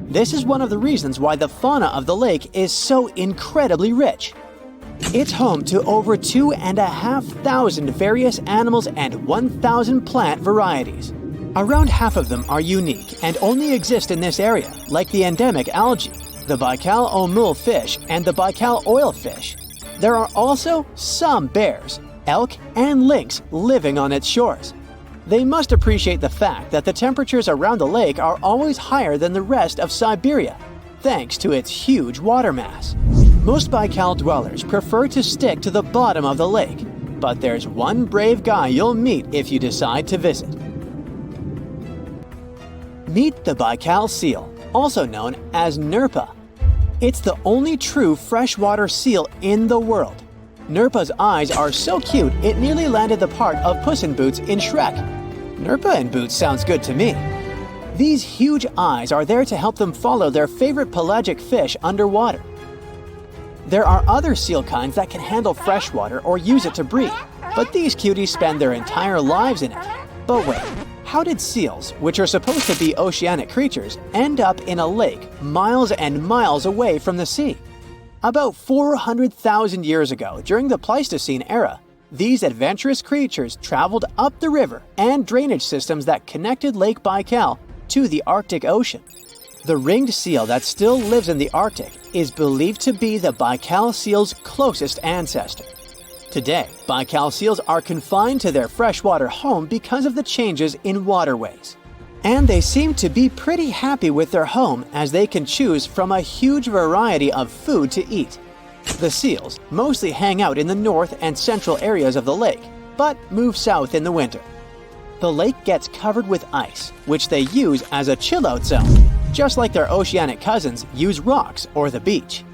This is one of the reasons why the fauna of the lake is so incredibly rich. It's home to over 2,500 various animals and 1,000 plant varieties. Around half of them are unique and only exist in this area, like the endemic algae, the Baikal omul fish, and the Baikal oilfish. There are also some bears, elk, and lynx living on its shores. They must appreciate the fact that the temperatures around the lake are always higher than the rest of Siberia, thanks to its huge water mass. Most Baikal dwellers prefer to stick to the bottom of the lake, but there's one brave guy you'll meet if you decide to visit. Meet the Baikal seal, also known as Nerpa. It's the only true freshwater seal in the world. Nerpa's eyes are so cute it nearly landed the part of Puss in Boots in Shrek. Nerpa in Boots sounds good to me. These huge eyes are there to help them follow their favorite pelagic fish underwater. There are other seal kinds that can handle freshwater or use it to breathe, but these cuties spend their entire lives in it. But wait, how did seals, which are supposed to be oceanic creatures, end up in a lake miles and miles away from the sea? About 400,000 years ago, during the Pleistocene era, these adventurous creatures traveled up the river and drainage systems that connected Lake Baikal to the Arctic Ocean. The ringed seal that still lives in the Arctic is believed to be the Baikal seal's closest ancestor. Today, Baikal seals are confined to their freshwater home because of the changes in waterways. And they seem to be pretty happy with their home as they can choose from a huge variety of food to eat. The seals mostly hang out in the north and central areas of the lake, but move south in the winter. The lake gets covered with ice, which they use as a chill-out zone, just like their oceanic cousins use rocks or the beach.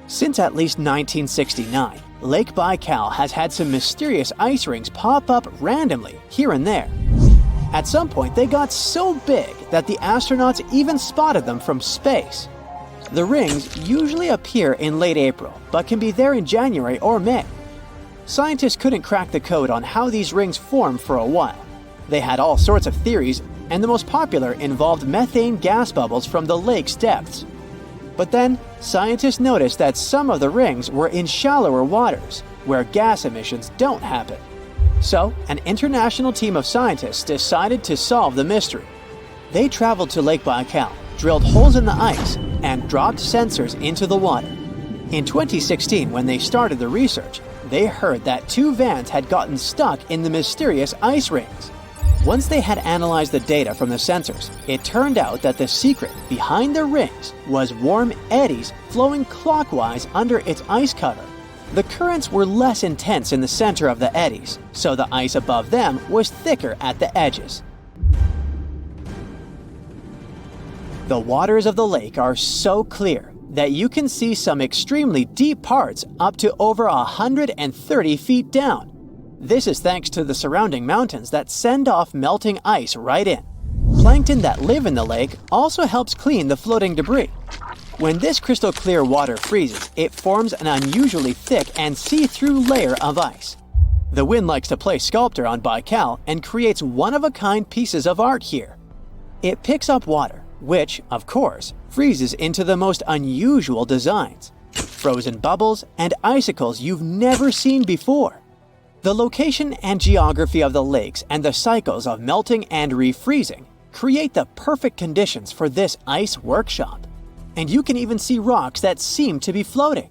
Since at least 1969, Lake Baikal has had some mysterious ice rings pop up randomly here and there. At some point, they got so big that the astronauts even spotted them from space. The rings usually appear in late April, but can be there in January or May. Scientists couldn't crack the code on how these rings form for a while. They had all sorts of theories, and the most popular involved methane gas bubbles from the lake's depths. But then, scientists noticed that some of the rings were in shallower waters, where gas emissions don't happen. So, an international team of scientists decided to solve the mystery. They traveled to Lake Baikal, drilled holes in the ice, and dropped sensors into the water. In 2016, when they started the research, they heard that 2 vans had gotten stuck in the mysterious ice rings. Once they had analyzed the data from the sensors, it turned out that the secret behind the rings was warm eddies flowing clockwise under its ice cover. The currents were less intense in the center of the eddies, so the ice above them was thicker at the edges. The waters of the lake are so clear that you can see some extremely deep parts up to over 130 feet down. This is thanks to the surrounding mountains that send off melting ice right in. Plankton that live in the lake also helps clean the floating debris. When this crystal clear water freezes, it forms an unusually thick and see-through layer of ice. The wind likes to play sculptor on Baikal and creates one-of-a-kind pieces of art here. It picks up water, which, of course, freezes into the most unusual designs. Frozen bubbles and icicles you've never seen before. The location and geography of the lakes and the cycles of melting and refreezing create the perfect conditions for this ice workshop. And you can even see rocks that seem to be floating.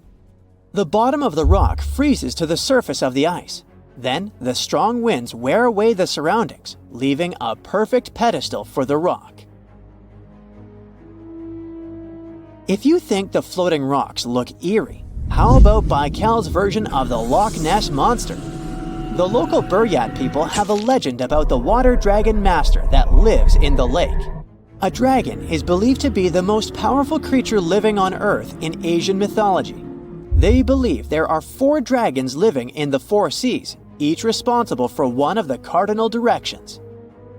The bottom of the rock freezes to the surface of the ice. Then, the strong winds wear away the surroundings, leaving a perfect pedestal for the rock. If you think the floating rocks look eerie, how about Baikal's version of the Loch Ness Monster? The local Buryat people have a legend about the water dragon master that lives in the lake. A dragon is believed to be the most powerful creature living on Earth in Asian mythology. They believe there are 4 dragons living in the 4 seas, each responsible for one of the cardinal directions.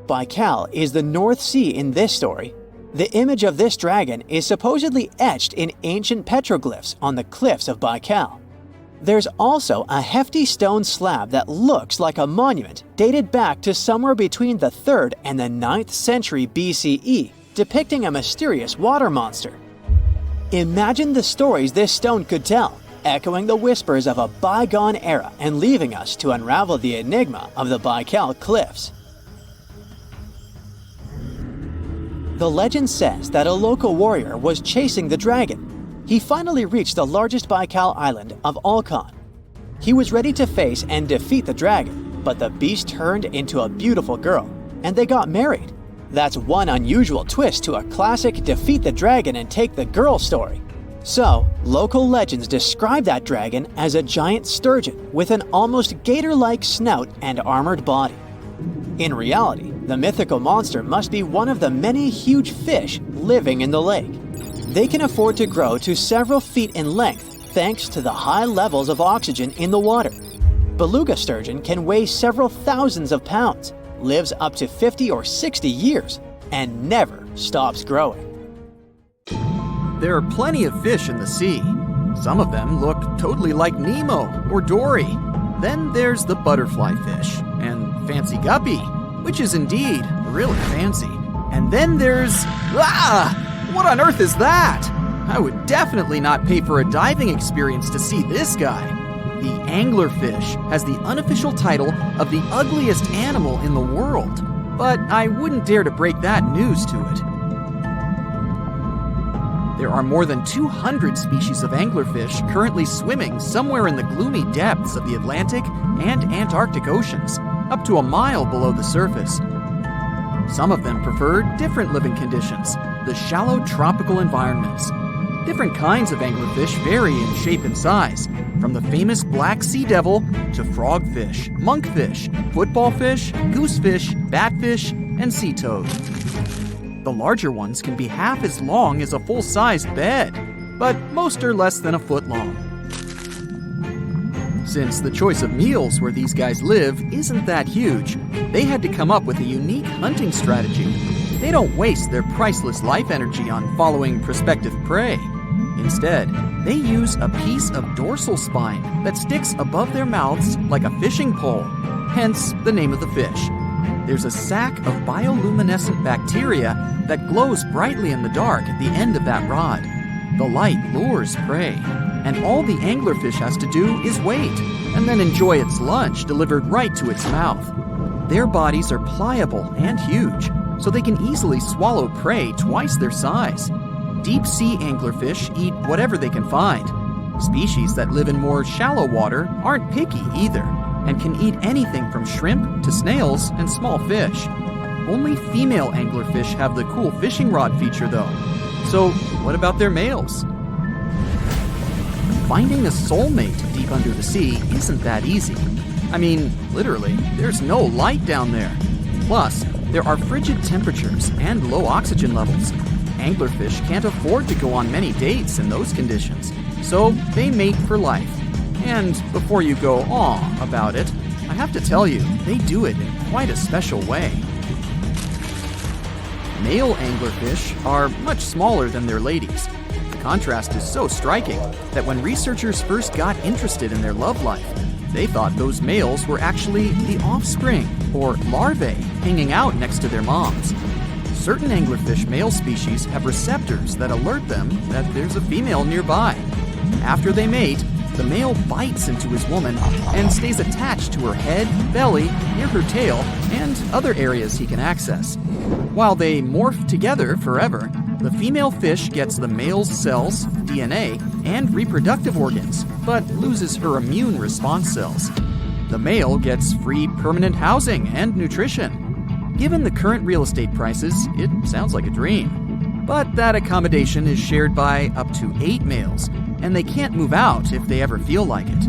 Baikal is the North Sea in this story. The image of this dragon is supposedly etched in ancient petroglyphs on the cliffs of Baikal. There's also a hefty stone slab that looks like a monument dated back to somewhere between the 3rd and the 9th century BCE, depicting a mysterious water monster. Imagine the stories this stone could tell, echoing the whispers of a bygone era and leaving us to unravel the enigma of the Baikal cliffs. The legend says that a local warrior was chasing the dragon. He finally reached the largest Baikal island of Alkan. He was ready to face and defeat the dragon, but the beast turned into a beautiful girl, and they got married. That's one unusual twist to a classic defeat the dragon and take the girl story. So, local legends describe that dragon as a giant sturgeon with an almost gator-like snout and armored body. In reality, the mythical monster must be one of the many huge fish living in the lake. They can afford to grow to several feet in length thanks to the high levels of oxygen in the water. Beluga sturgeon can weigh several thousands of pounds, lives up to 50 or 60 years, and never stops growing. There are plenty of fish in the sea. Some of them look totally like Nemo or Dory. Then there's the butterfly fish and fancy guppy, which is indeed really fancy. And then there's... What on earth is that? I would definitely not pay for a diving experience to see this guy. The anglerfish has the unofficial title of the ugliest animal in the world, but I wouldn't dare to break that news to it. There are more than 200 species of anglerfish currently swimming somewhere in the gloomy depths of the Atlantic and Antarctic Oceans, up to a mile below the surface. Some of them prefer different living conditions, the shallow tropical environments. Different kinds of anglerfish vary in shape and size, from the famous black sea devil to frogfish, monkfish, footballfish, goosefish, batfish, and sea toad. The larger ones can be half as long as a full-sized bed, but most are less than a foot long. Since the choice of meals where these guys live isn't that huge, they had to come up with a unique hunting strategy. They don't waste their priceless life energy on following prospective prey. Instead, they use a piece of dorsal spine that sticks above their mouths like a fishing pole, hence the name of the fish. There's a sac of bioluminescent bacteria that glows brightly in the dark at the end of that rod. The light lures prey, and all the anglerfish has to do is wait, and then enjoy its lunch delivered right to its mouth. Their bodies are pliable and huge, so they can easily swallow prey twice their size. Deep-sea anglerfish eat whatever they can find. Species that live in more shallow water aren't picky either, and can eat anything from shrimp to snails and small fish. Only female anglerfish have the cool fishing rod feature though. So what about their males? Finding a soulmate deep under the sea isn't that easy. I mean, literally, there's no light down there. Plus, there are frigid temperatures and low oxygen levels. Anglerfish can't afford to go on many dates in those conditions, so they mate for life. And before you go aw about it, I have to tell you, they do it in quite a special way. Male anglerfish are much smaller than their ladies. The contrast is so striking that when researchers first got interested in their love life, they thought those males were actually the offspring, or larvae, hanging out next to their moms. Certain anglerfish male species have receptors that alert them that there's a female nearby. After they mate, the male bites into his woman and stays attached to her head, belly, near her tail, and other areas he can access. While they morph together forever, the female fish gets the male's cells, DNA, and reproductive organs, but loses her immune response cells. The male gets free permanent housing and nutrition. Given the current real estate prices, it sounds like a dream. But that accommodation is shared by up to 8 males, and they can't move out if they ever feel like it.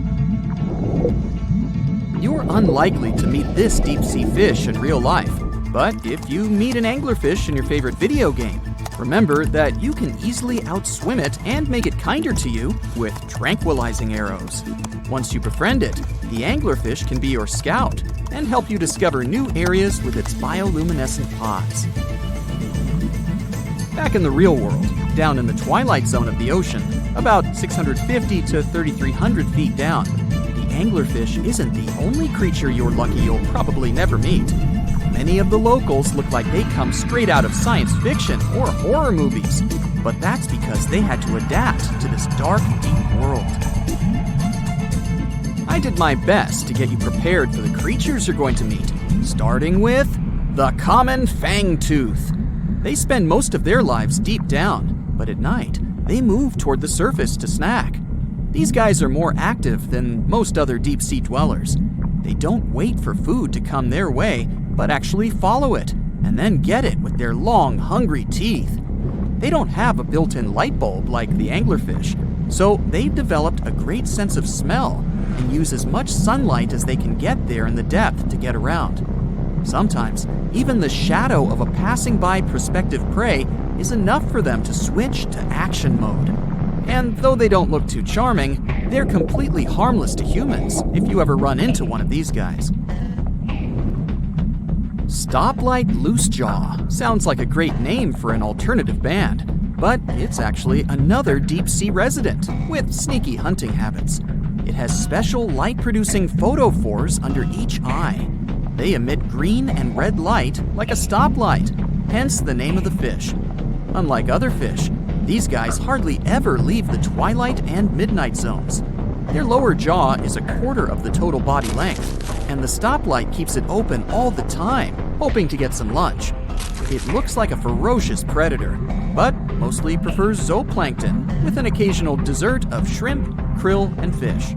You're unlikely to meet this deep-sea fish in real life, but if you meet an anglerfish in your favorite video game, remember that you can easily outswim it and make it kinder to you with tranquilizing arrows. Once you befriend it, the anglerfish can be your scout and help you discover new areas with its bioluminescent pods. Back in the real world, down in the twilight zone of the ocean, about 650 to 3,300 feet down, the anglerfish isn't the only creature you're lucky you'll probably never meet. Many of the locals look like they come straight out of science fiction or horror movies, but that's because they had to adapt to this dark, deep world. I did my best to get you prepared for the creatures you're going to meet, starting with the common fangtooth. They spend most of their lives deep down, but at night, they move toward the surface to snack. These guys are more active than most other deep-sea dwellers. They don't wait for food to come their way, but actually follow it, and then get it with their long, hungry teeth. They don't have a built-in light bulb like the anglerfish, so they've developed a great sense of smell and use as much sunlight as they can get there in the depth to get around. Sometimes, even the shadow of a passing by prospective prey is enough for them to switch to action mode. And though they don't look too charming, they're completely harmless to humans if you ever run into one of these guys. Stoplight Loosejaw sounds like a great name for an alternative band, but it's actually another deep-sea resident with sneaky hunting habits. It has special light-producing photophores under each eye. They emit green and red light like a stoplight, hence the name of the fish. Unlike other fish, these guys hardly ever leave the twilight and midnight zones. Their lower jaw is a quarter of the total body length, and the stoplight keeps it open all the time, hoping to get some lunch. It looks like a ferocious predator, but mostly prefers zooplankton with an occasional dessert of shrimp, krill, and fish.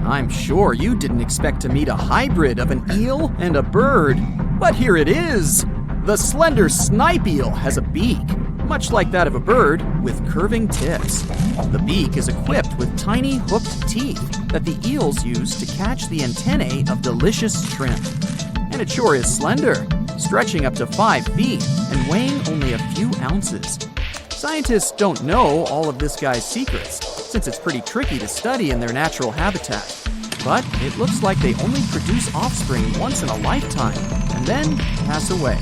I'm sure you didn't expect to meet a hybrid of an eel and a bird, but here it is! The slender snipe eel has a beak, much like that of a bird, with curving tips. The beak is equipped with tiny hooked teeth that the eels use to catch the antennae of delicious shrimp. And it sure is slender, stretching up to 5 feet and weighing only a few ounces. Scientists don't know all of this guy's secrets, since it's pretty tricky to study in their natural habitat. But it looks like they only produce offspring once in a lifetime, and then pass away.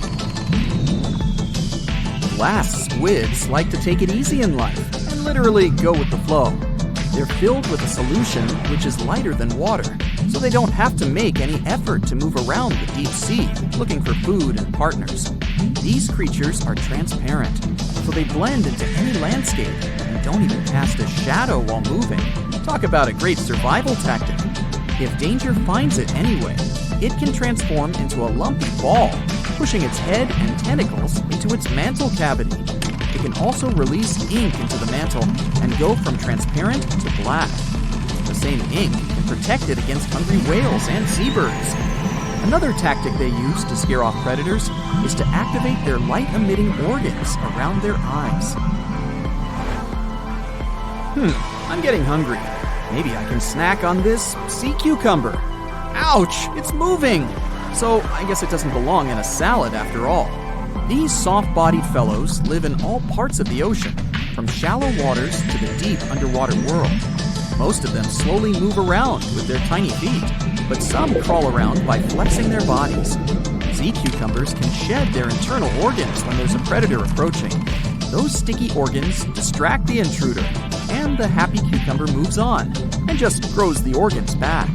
Glass squids like to take it easy in life and literally go with the flow. They're filled with a solution which is lighter than water, so they don't have to make any effort to move around the deep sea looking for food and partners. These creatures are transparent, so they blend into any landscape and don't even cast a shadow while moving. Talk about a great survival tactic. If danger finds it anyway, it can transform into a lumpy ball, pushing its head and tentacles into its mantle cavity it can also release ink into the mantle and go from transparent to black. The same ink can protect it against hungry whales and seabirds. Another tactic they use to scare off predators is to activate their light-emitting organs around their eyes. I'm getting hungry. Maybe I can snack on this sea cucumber. Ouch, it's moving! So I guess it doesn't belong in a salad after all. These soft-bodied fellows live in all parts of the ocean, from shallow waters to the deep underwater world. Most of them slowly move around with their tiny feet, but some crawl around by flexing their bodies. Sea cucumbers can shed their internal organs when there's a predator approaching. Those sticky organs distract the intruder, and the happy cucumber moves on and just grows the organs back.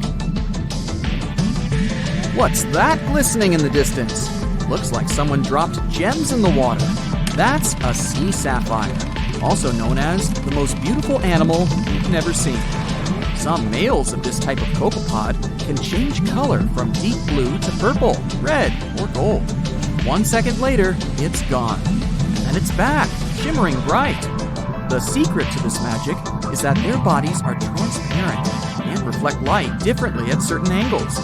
What's that glistening in the distance? Looks like someone dropped gems in the water. That's a sea sapphire, also known as the most beautiful animal you've never seen. Some males of this type of copepod can change color from deep blue to purple, red, or gold. 1 second later, it's gone. And it's back, shimmering bright. The secret to this magic is that their bodies are transparent and reflect light differently at certain angles.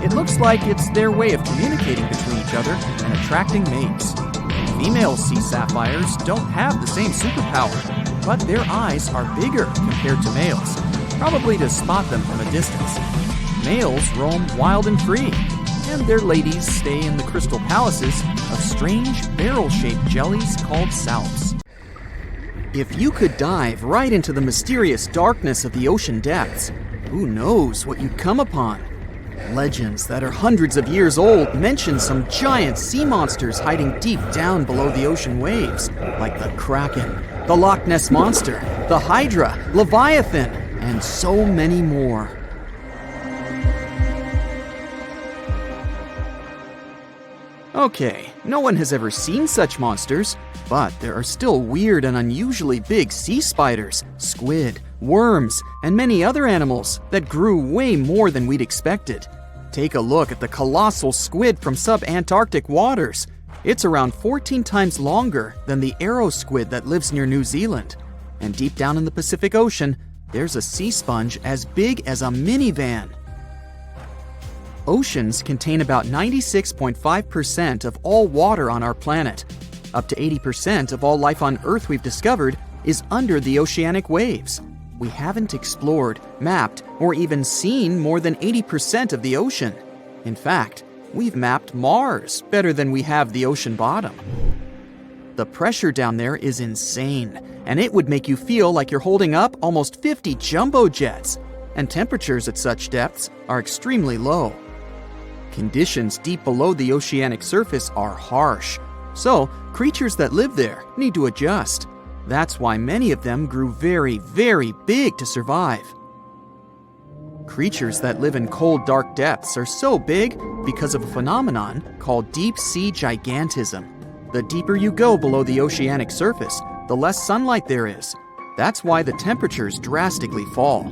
It looks like it's their way of communicating between each other and attracting mates. Female sea sapphires don't have the same superpower, but their eyes are bigger compared to males, probably to spot them from a distance. Males roam wild and free, and their ladies stay in the crystal palaces of strange barrel-shaped jellies called salps. If you could dive right into the mysterious darkness of the ocean depths, who knows what you'd come upon? Legends that are hundreds of years old mention some giant sea monsters hiding deep down below the ocean waves, like the Kraken, the Loch Ness Monster, the Hydra, Leviathan, and so many more. Okay, no one has ever seen such monsters, but there are still weird and unusually big sea spiders, squid, worms, and many other animals that grew way more than we'd expected. Take a look at the colossal squid from sub-Antarctic waters. It's around 14 times longer than the arrow squid that lives near New Zealand. And deep down in the Pacific Ocean, there's a sea sponge as big as a minivan. Oceans contain about 96.5% of all water on our planet. Up to 80% of all life on Earth we've discovered is under the oceanic waves. We haven't explored, mapped, or even seen more than 80% of the ocean. In fact, we've mapped Mars better than we have the ocean bottom. The pressure down there is insane, and it would make you feel like you're holding up almost 50 jumbo jets. And temperatures at such depths are extremely low. Conditions deep below the oceanic surface are harsh, so creatures that live there need to adjust. That's why many of them grew very, very big to survive. Creatures that live in cold, dark depths are so big because of a phenomenon called deep sea gigantism. The deeper you go below the oceanic surface, the less sunlight there is. That's why the temperatures drastically fall.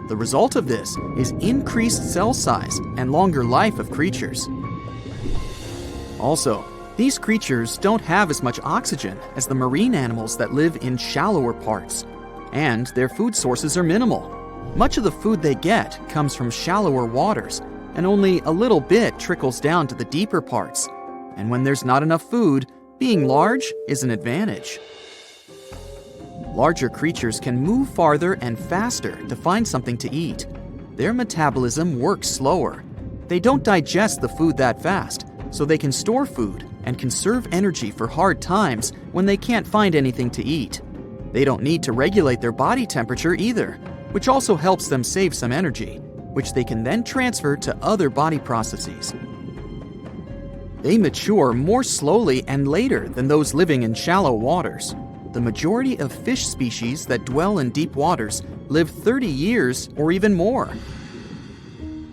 The result of this is increased cell size and longer life of creatures. Also, these creatures don't have as much oxygen as the marine animals that live in shallower parts, and their food sources are minimal. Much of the food they get comes from shallower waters, and only a little bit trickles down to the deeper parts. And when there's not enough food, being large is an advantage. Larger creatures can move farther and faster to find something to eat. Their metabolism works slower. They don't digest the food that fast, so they can store food and conserve energy for hard times when they can't find anything to eat. They don't need to regulate their body temperature either, which also helps them save some energy, which they can then transfer to other body processes. They mature more slowly and later than those living in shallow waters. The majority of fish species that dwell in deep waters live 30 years or even more.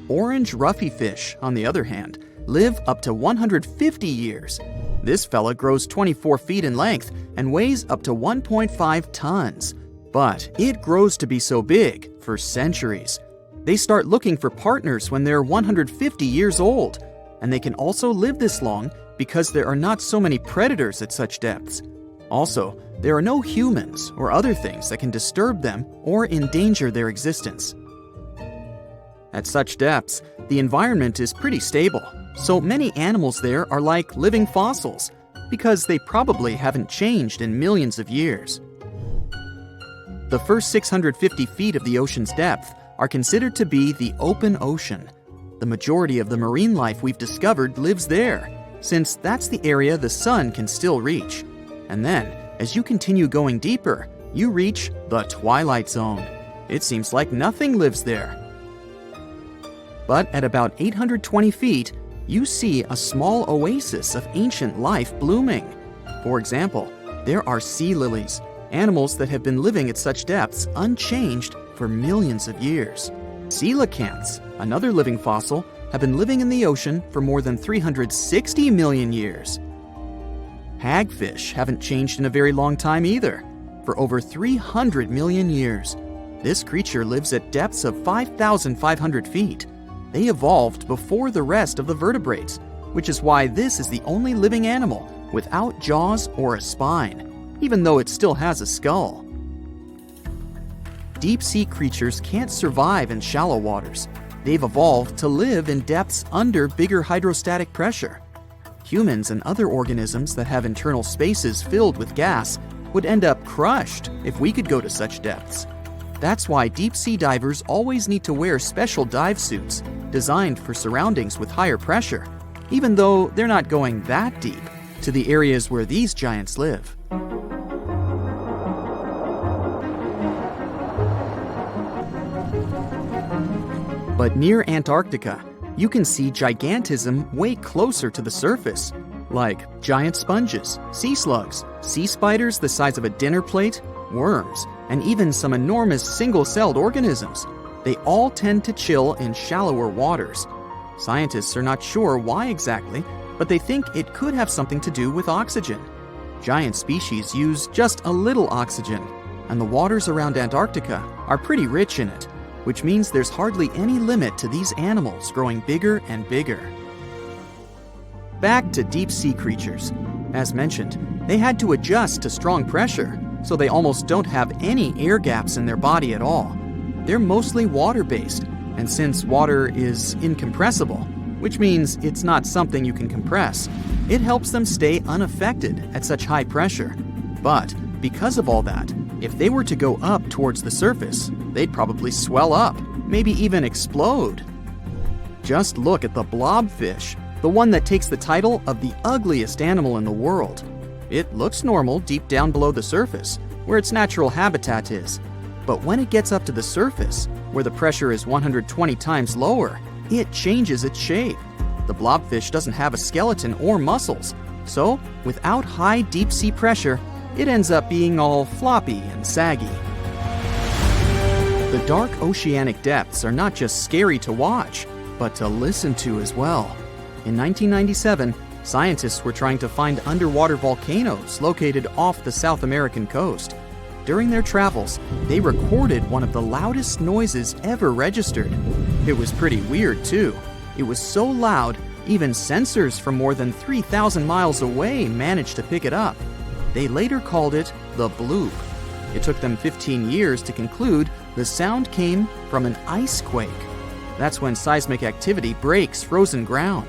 Orange ruffy fish, on the other hand, live up to 150 years. This fella grows 24 feet in length and weighs up to 1.5 tons. But it grows to be so big for centuries. They start looking for partners when they're 150 years old, and they can also live this long because there are not so many predators at such depths. Also, There are no humans or other things that can disturb them or endanger their existence. At such depths, the environment is pretty stable, so many animals there are like living fossils, because they probably haven't changed in millions of years. The first 650 feet of the ocean's depth are considered to be the open ocean. The majority of the marine life we've discovered lives there, since that's the area the sun can still reach. And then, as you continue going deeper, you reach the Twilight Zone. It seems like nothing lives there. But at about 820 feet, you see a small oasis of ancient life blooming. For example, there are sea lilies, animals that have been living at such depths unchanged for millions of years. Coelacanths, another living fossil, have been living in the ocean for more than 360 million years. Hagfish haven't changed in a very long time either, for over 300 million years. This creature lives at depths of 5,500 feet. They evolved before the rest of the vertebrates, which is why this is the only living animal without jaws or a spine, even though it still has a skull. Deep-sea creatures can't survive in shallow waters. They've evolved to live in depths under bigger hydrostatic pressure. Humans and other organisms that have internal spaces filled with gas would end up crushed if we could go to such depths. That's why deep-sea divers always need to wear special dive suits designed for surroundings with higher pressure, even though they're not going that deep to the areas where these giants live. But near Antarctica, you can see gigantism way closer to the surface, like giant sponges, sea slugs, sea spiders the size of a dinner plate, worms, and even some enormous single-celled organisms. They all tend to chill in shallower waters. Scientists are not sure why exactly, but they think it could have something to do with oxygen. Giant species use just a little oxygen, and the waters around Antarctica are pretty rich in it, which means there's hardly any limit to these animals growing bigger and bigger. Back to deep-sea creatures. As mentioned, they had to adjust to strong pressure, so they almost don't have any air gaps in their body at all. They're mostly water-based, and since water is incompressible, which means it's not something you can compress, it helps them stay unaffected at such high pressure. But because of all that, if they were to go up towards the surface, they'd probably swell up, maybe even explode. Just look at the blobfish, the one that takes the title of the ugliest animal in the world. It looks normal deep down below the surface, where its natural habitat is. But when it gets up to the surface, where the pressure is 120 times lower, it changes its shape. The blobfish doesn't have a skeleton or muscles, so without high deep-sea pressure, it ends up being all floppy and saggy. The dark oceanic depths are not just scary to watch, but to listen to as well. In 1997, scientists were trying to find underwater volcanoes located off the South American coast. During their travels, they recorded one of the loudest noises ever registered. It was pretty weird, too. It was so loud, even sensors from more than 3,000 miles away managed to pick it up. They later called it the bloop. It took them 15 years to conclude the sound came from an ice quake. That's when seismic activity breaks frozen ground.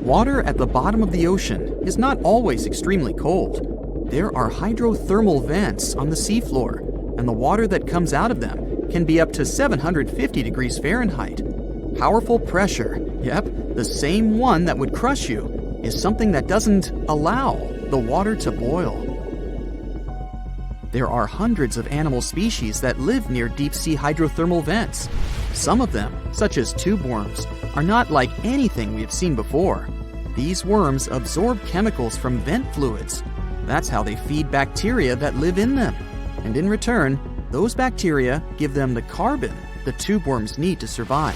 Water at the bottom of the ocean is not always extremely cold. There are hydrothermal vents on the seafloor, and the water that comes out of them can be up to 750 degrees Fahrenheit. Powerful pressure, yep, the same one that would crush you, is something that doesn't allow the water to boil. There are hundreds of animal species that live near deep-sea hydrothermal vents. Some of them, such as tube worms, are not like anything we have seen before. These worms absorb chemicals from vent fluids. That's how they feed bacteria that live in them. And in return, those bacteria give them the carbon the tube worms need to survive.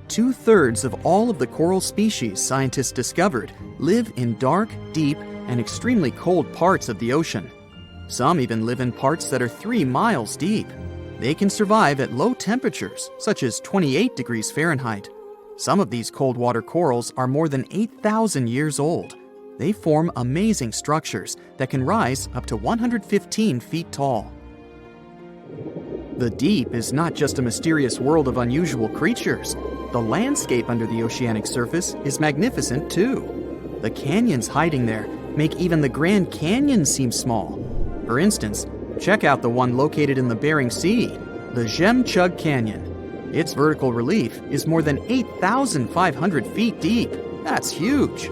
2/3 of all of the coral species scientists discovered live in dark, deep, and extremely cold parts of the ocean. Some even live in parts that are 3 miles deep. They can survive at low temperatures, such as 28 degrees Fahrenheit. Some of these cold water corals are more than 8,000 years old. They form amazing structures that can rise up to 115 feet tall. The deep is not just a mysterious world of unusual creatures. The landscape under the oceanic surface is magnificent too. The canyons hiding there make even the Grand Canyon seem small. For instance, check out the one located in the Bering Sea, the Jemchug Canyon. Its vertical relief is more than 8,500 feet deep. That's huge.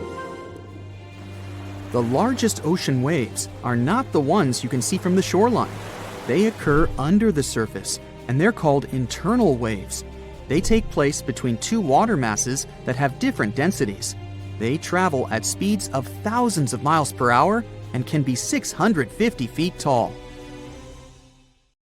The largest ocean waves are not the ones you can see from the shoreline. They occur under the surface, and they're called internal waves. They take place between two water masses that have different densities. They travel at speeds of thousands of miles per hour and can be 650 feet tall.